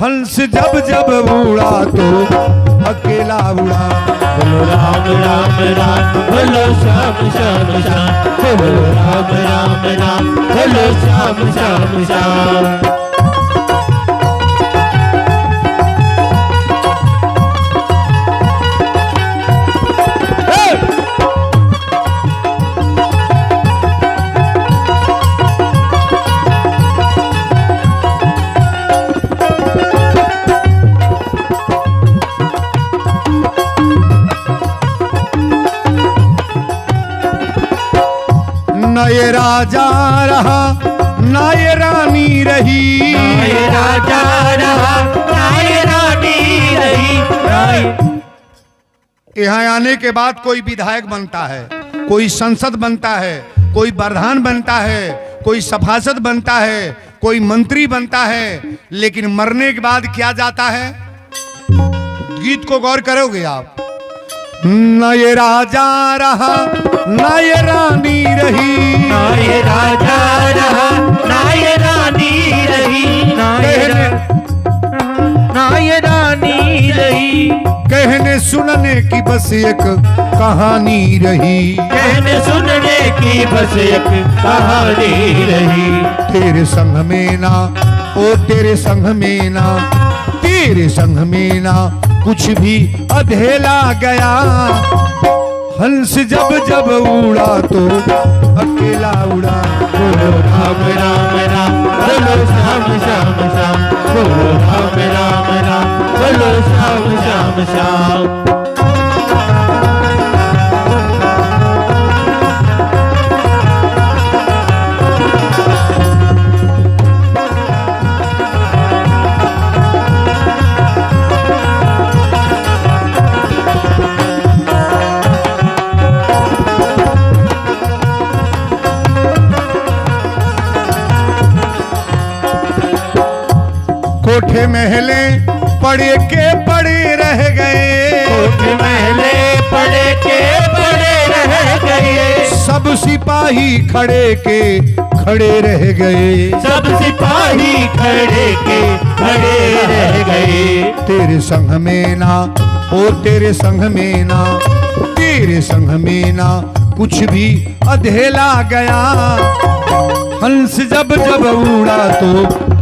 हंस जब जब उड़ा तो अकेला उड़ा। बोलो राम राम राम बोलो श्याम श्याम श्याम। बोलो राम राम राम बोलो श्याम श्याम श्याम। ना ये राजा रहा ना ये रानी रही। ना ये राजा रहा ना ये रानी रही। यहाँ आने के बाद कोई विधायक बनता है, कोई संसद बनता है, कोई प्रधान बनता है, कोई सभासद बनता है, कोई मंत्री बनता है, लेकिन मरने के बाद क्या जाता है। गीत को गौर करोगे आप। ना ये राजा रहा ना ये रानी रही। ना ये राजा रहा ना ये रानी रही। ना ये रानी रही। कहने सुनने की बस एक कहानी रही। कहने सुनने की बस एक कहानी रही। तेरे संग में ना ओ तेरे संग में ना तेरे संग में ना कुछ भी अधेला गया। हंस जब जब उड़ा तो अकेला उड़ा। बोलो राम राम राम बोलो श्याम श्याम श्याम। बोलो राम राम राम बोलो श्याम श्याम श्याम। कोठे महले पड़े के पड़े रह गए। कोठे महले पड़े के पड़े रह गए। सब सिपाही खड़े के खड़े रह गए। सब सिपाही खड़े के खड़े रह गए। तेरे संग में ना ओ तेरे संग में ना तेरे संग में ना कुछ भी अधेला गया। हंस जब जब उड़ा तो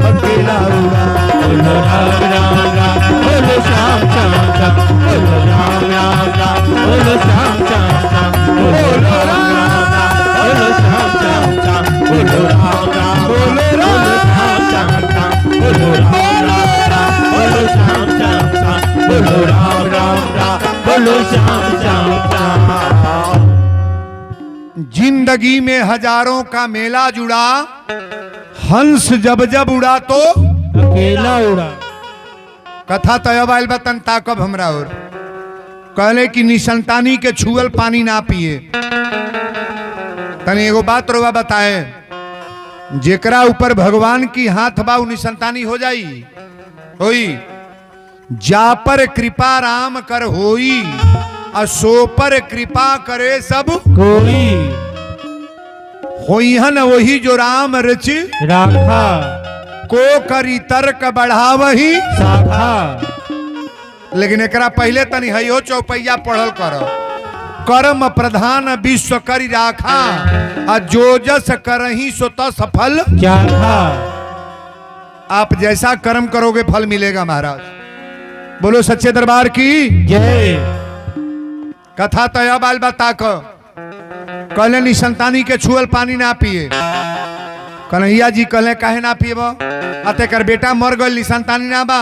अकेला उड़ा। बोलो राम राम राम बोलो श्याम श्याम श्याम बोलो राम राम राम बोलो श्याम श्याम श्याम बोलो राम राम राम बोलो श्याम श्याम श्याम बोलो राम राम बोलो श्याम श्याम श्याम बोलो राम राम राम बोलो श्याम श्याम श्याम बोलो राम राम राम बोलो श्याम श्याम श्याम। जिंदगी में हजारों का मेला जुड़ा, हंस जब जब उड़ा तो अकेला उड़ा। कथा तय बाइल बतन ताकब हमरा और कहले कि निसंतानी के छुअल पानी ना पिए। तने एगो बात रोवा बताए, जेकरा ऊपर भगवान की हाथ बा उ निसंतानी हो जाई होई। जा पर कृपा राम कर होई, असो पर कृपा करे सब कोई। होइहन वही जो राम रच राखा को करी तर्क बढ़ावही शाखा। लेकिन एकरा पहले तनी हयो चौपैया पढ़ल कर। कर्म प्रधान विश्व करी राखा, आ जो जस करही सो त सफल चाखा। आप जैसा कर्म करोगे फल मिलेगा महाराज। बोलो सच्चे दरबार की जय। कथा तय बाल बता कहले निसंतानी के छुअल पानी ना पिए। कन्हैया जी कहले काहे ना पिएब, अतेकर बेटा मर गल निसंतानी ना बा।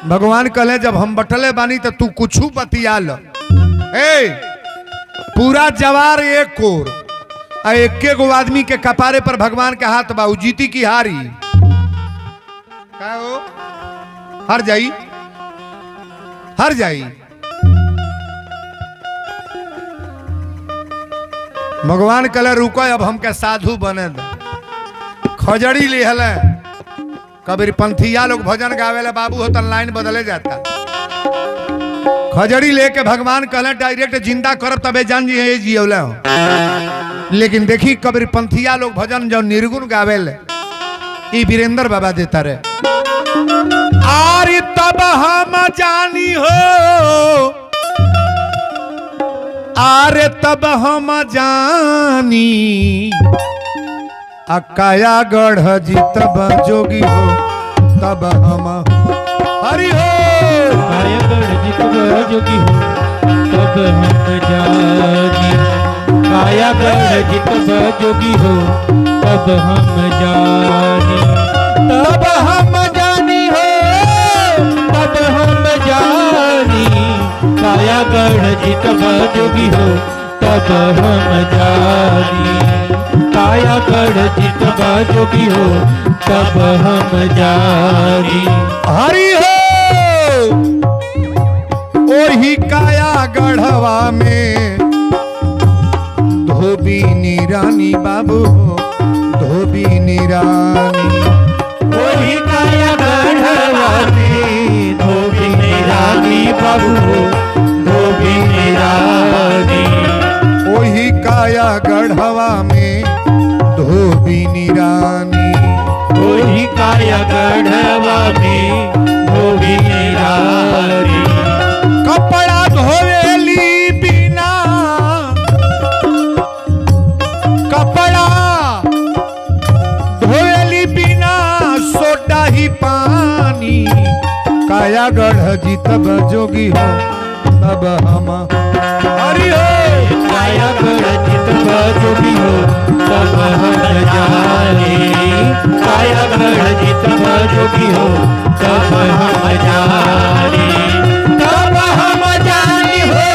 भगवान कहले जब हम बटले बानी तो तू कुछ बतिया ल। पूरा जवार एक कोर, एक गो आदमी के कपारे पर भगवान के हाथ बा, जीती की हारी का हो? हर जाई हर जाई। भगवान कहले रुको अब हमके साधु बने दे। खजड़ी लिहल कबीर पंथिया लोग भजन गावेला बाबू होतन लाइन बदले जाता। खजड़ी लेके भगवान कहले डायरेक्ट जिंदा करब तबे जान जी है जियौले हो। लेकिन देखी कबीर पंथिया लोग भजन जो निर्गुण गावेले ई वीरेंद्र बाबा देता रे। आरी तब हम जानी हो, आरे तब हम जानी, अकाया गढ़ जी तब जोगी हो तब हम हरि हो। काया गढ़ जी तब जोगी हो तब हम जानी। काया गढ़ जी तब जोगी हो तब हम जानी। तब हम जानी हो तब हम जानी। काया गढ़ जी तब जोगी हो तब हम जानी। काया गढ़ जी तब जोगी हो तब हम जानी। हरि हो। ओही काया गढ़वा में धोबी निरानी बाबू हो, धोबी निरानी। ओही काया गढ़वा में धोबी निरानी बाबू हो, धोबी निरानी। ओही काया गढ़वा में धोबी निरानी। ओही काया गढ़वा में धोबी निरानी। कपड़ा धोवेली बिना, कपड़ा धोवेली बिना सोडा ही पानी। काया गढ़ जी तब जोगी हो तब हम हरि हो। काया गढ़ जी तब जोगी हो तब हम जानी। काया गढ़ जी तब जोगी हो तब हम जानी। तब हम जानी हो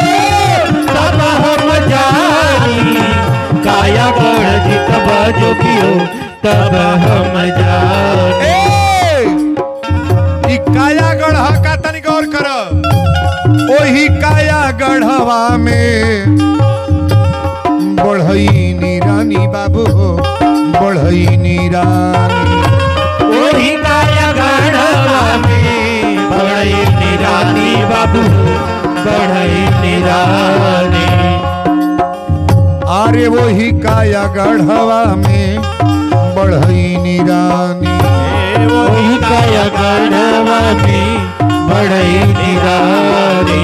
तब हम जानी। काया गढ़ जी तब जोगी हो तब हम जानी। ई काया गढ़ का तनी गौर कर। ओही काया गढ़वा में बढ़ई निरानी बाबू हो, बढ़ई निरानी। ओही काया गढ़वा में बढ़ई निरानी बाबू बढ़ई निरानी। आरे वही काया गढ़वा में बढ़ई निरानी। ओही काया गढ़वा में बढ़ई निरानी।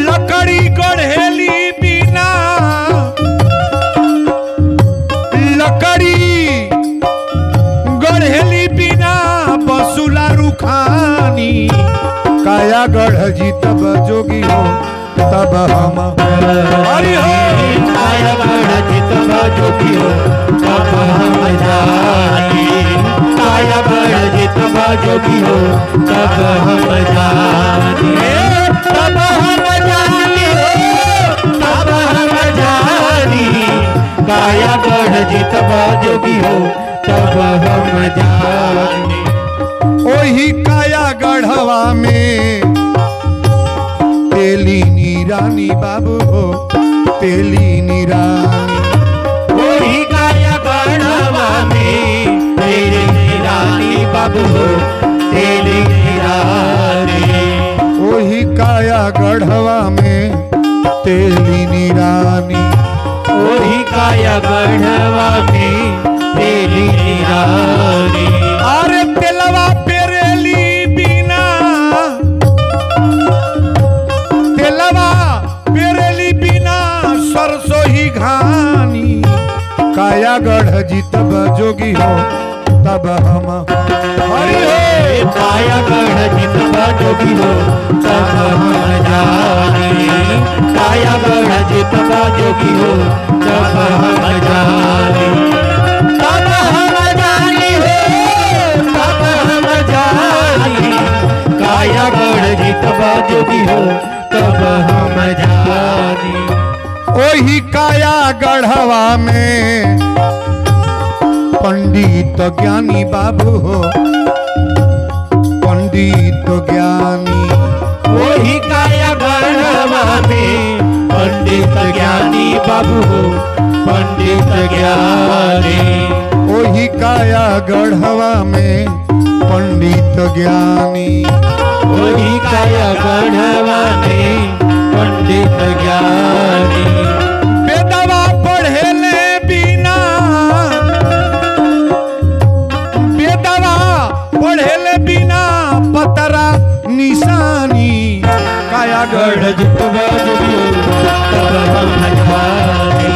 लकड़ी गढ़ेली बिना गढ़ जी तब जोगी हो तब हम हरि हो। काया गढ़ जितब जोगी हो तब हम जानी, काया गढ़ जितब जोगी हो तब हम जानी, तब हम जानी हो तब हम जानी, काया गढ़ जितब जोगी हो तब हम जानी। ओही काया गढ़वा में तेली नीरानी बाबू हो तेली नीरानी। वही काया गढ़वा में तेरी रानी बाबू हो तेरी रानी, ओही काया गढ़वा में तेली नीरानी। वही काया गढ़वा में तेरी रानी। अरे तेलवा पेरेली बिना तेलवा पेरेली बिना सरसों ही घानी। काया गढ़ जी तब जोगी हो तब हम हरि हो। काया गढ़ जितब जोगी हो तब हम जानी, काया गढ़ जितब जोगी हो तब हम जानी, तब हम जानी हो तब हम जानी, काया गढ़ जितब जोगी हो तब हम जानी। ओही काया गढ़वा में पंडित ज्ञानी बाबू हो पंडित ज्ञानी। वही काया गढ़वा में पंडित ज्ञानी बाबू हो पंडित ज्ञानी, ओही काया गढ़वा में पंडित ज्ञानी। वही काया गढ़वा में पंडित ज्ञानी। बेदवा पढ़ेले बिना बेदवा पढ़ेले बिना पतरा निशानी। काया गढ़ जितब जोगी हो तब हम जानी,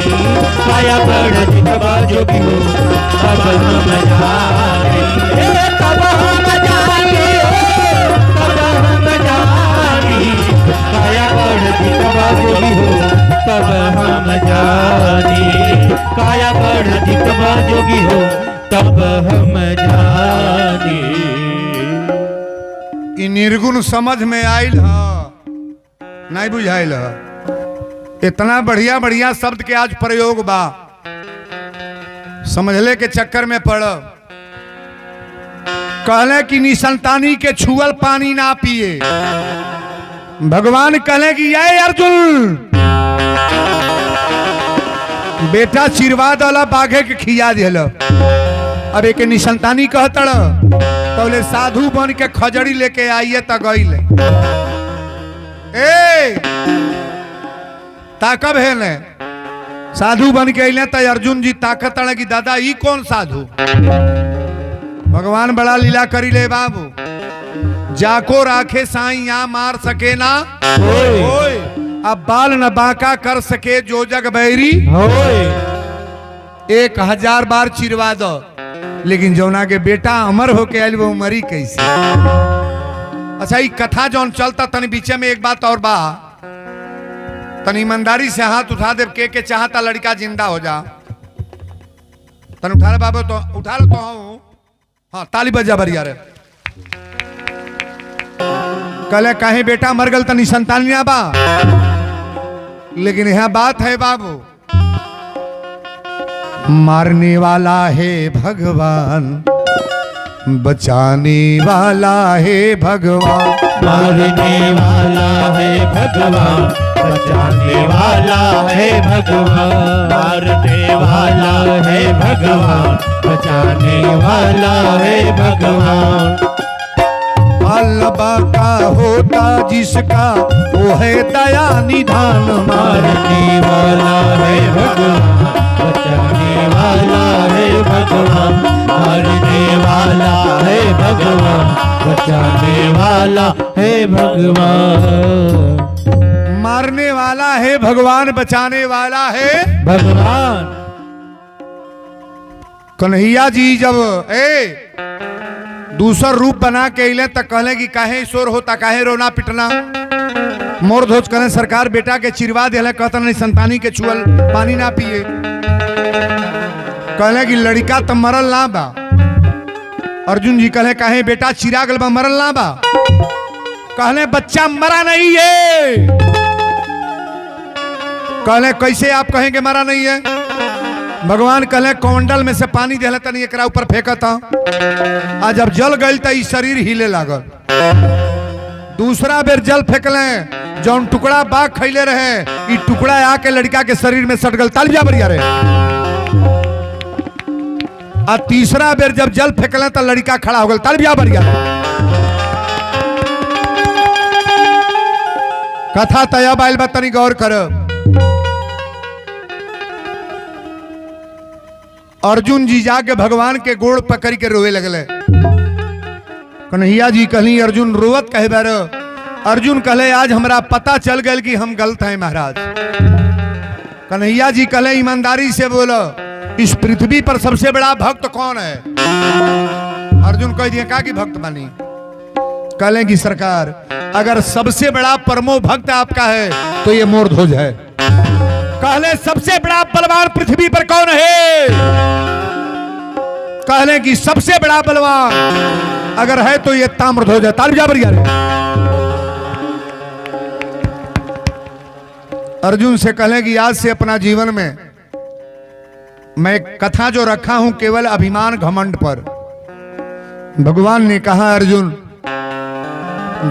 काया गढ़ जितब जोगी हो तब हम जानी, तब हम जानी हो तब हम जानी, काया गढ़ जितब जोगी हो तब हम जानी, काया गढ़ जितब जोगी हो तब हम जानी। ई निर्गुण समझ में आयल ह नहीं बुझाइल ह। इतना बढ़िया बढ़िया शब्द के आज प्रयोग बा समझले के चक्कर में पड़। कहले कि निसंतानी के छुअल पानी ना पिए। भगवान कहले कि ये अर्जुन बेटा चिरवा दला बाघे के खिया दिल। अब एक निसंतानी कहतड़ तौले साधु बन के खजड़ी लेके आइए त गईल। ए ताकब है ने साधु बन के अइले त अर्जुन जी ताकत अड़ कि दादा ई कौन साधु। भगवान बड़ा लीला करी ले बाबू। जाको राखे साई यहाँ मार सके ना होय, अब बाल न बांका कर सके जो जग बैरी होय। 1000 बार चिरवा दो लेकिन जौना के बेटा अमर होके आयल वो मरी कैसे। अच्छा ये कथा जौन चलता तनी बीचे में एक बात और बा तनी ईमानदारी से हाथ उठा दे के चाहता लड़का जिंदा हो जा। तन उठा ले बाबू तो उठा लो तो हूँ। हाँ ताली बजा बरिया रे। कल कहे बेटा मर गल तनी संतानिया बा लेकिन यह बात है बाबू मारने वाला है भगवान बचाने वाला है भगवान। मारने वाला है भगवान बचाने वाला है भगवान। मारने वाला है भगवान बचाने वाला है भगवान। अल्लाह का होता जिसका वो है दया निधान। मारने वाला है भगवान बचाने वाला है भगवान। मारने वाला है भगवान बचाने वाला है भगवान। मारने वाला है भगवान बचाने वाला है भगवान। कन्हैया जी जब दूसर रूप बना के अले तक कहले कि काहे शोर होता, काहे रोना पिटना। मोर धोज कहले सरकार बेटा के चिरवा दिले, कहता नहीं संतानी के छुअल पानी ना पिए। कहले कि लड़का तो मरल ना बा। अर्जुन जी कहले काहे बेटा चिरा गल बा, मरल ना बा। कहले बच्चा मरा नहीं है। कहले कैसे आप कहेंगे मरा नहीं है? भगवान कहले कमंडल में से पानी दिले तनी एकरा ऊपर फेंकता, आज जब जल गई तो ई शरीर हिले लागल। दूसरा बेर जल फेंकले, जौन टुकड़ा बाघ खैले रहे ई टुकड़ा आके लड़का के शरीर में सट गल। तालिया बढ़िया रे। आ तीसरा बेर जब जल फेंकले तो लड़का खड़ा हो गल। तालिया बढ़िया। कथा तय बाइल बा, तनी गौर कर। अर्जुन जी जाके भगवान के गोड़ पकड़ के रोए लगले। कन्हैया जी कहली अर्जुन रोवत कहे बार? अर्जुन कहले आज हमरा पता चल गया कि हम गलत हैं महाराज। कन्हैया जी कहले ईमानदारी से बोलो, इस पृथ्वी पर सबसे बड़ा भक्त कौन है? अर्जुन कह दिया का कि भक्त बनी। कहले कि सरकार अगर सबसे बड़ा परमो भक्त आपका है तो ये मोर ध्वज है। कहले सबसे बड़ा बलवान पृथ्वी पर कौन है? कहले कि सबसे बड़ा बलवान अगर है तो ये ताम्रध्वज है। तालिया बढ़िया रे। अर्जुन से कहले कि आज से अपना जीवन में मैं कथा जो रखा हूं केवल अभिमान घमंड पर। भगवान ने कहा अर्जुन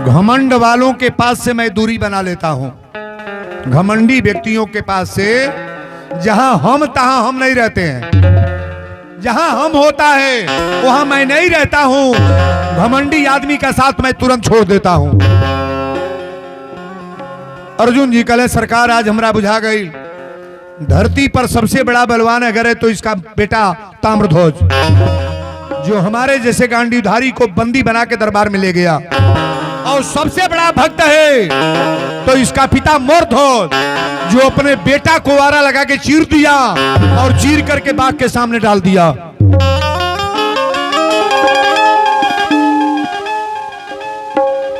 घमंड वालों के पास से मैं दूरी बना लेता हूं। घमंडी व्यक्तियों के पास से जहां हम तहां हम नहीं रहते हैं। जहां हम होता है वहां मैं नहीं रहता हूं। घमंडी आदमी का साथ मैं तुरंत छोड़ देता हूं। अर्जुन जी कहले सरकार आज हमरा बुझा गई, धरती पर सबसे बड़ा बलवान अगर है तो इसका बेटा ताम्रध्वज, जो हमारे जैसे गांडीवधारी को बंदी बना के दरबार में ले गया। और सबसे बड़ा भक्त है तो इसका पिता मोरध्वज, जो अपने बेटा को आरा लगा के चीर दिया और चीर करके बाघ के सामने डाल दिया।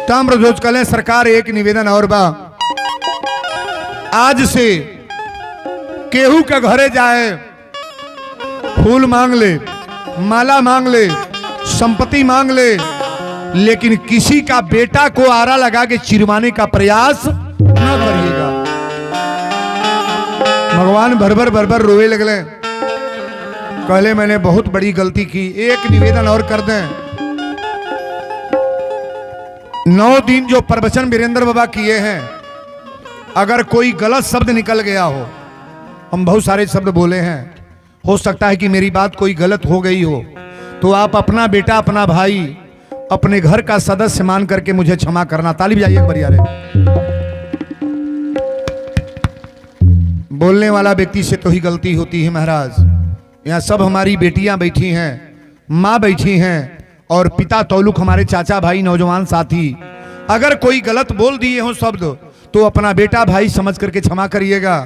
ताम्रध्वज कहले सरकार एक निवेदन और बा, आज से केहू के घरे जाए फूल मांग ले, माला मांग ले, संपत्ति मांग ले, लेकिन किसी का बेटा को आरा लगा के चिरवाने का प्रयास न करिएगा। भगवान भरभर भरभर रोए लगले। कहले मैंने बहुत बड़ी गलती की, एक निवेदन और कर दें। 9 दिन जो प्रवचन वीरेंद्र बाबा किए हैं, अगर कोई गलत शब्द निकल गया हो, हम बहुत सारे शब्द बोले हैं, हो सकता है कि मेरी बात कोई गलत हो गई हो, तो आप अपना बेटा, अपना भाई, अपने घर का सदस्य मान करके मुझे क्षमा करना। ताली बजाइए बढ़िया रे। बोलने वाला व्यक्ति से तो ही गलती होती है महाराज। यहाँ सब हमारी बेटियां बैठी हैं, माँ बैठी हैं और पिता तौलुक हमारे चाचा भाई नौजवान साथी। अगर कोई गलत बोल दिए हो शब्द तो अपना बेटा भाई समझ करके क्षमा करिएगा।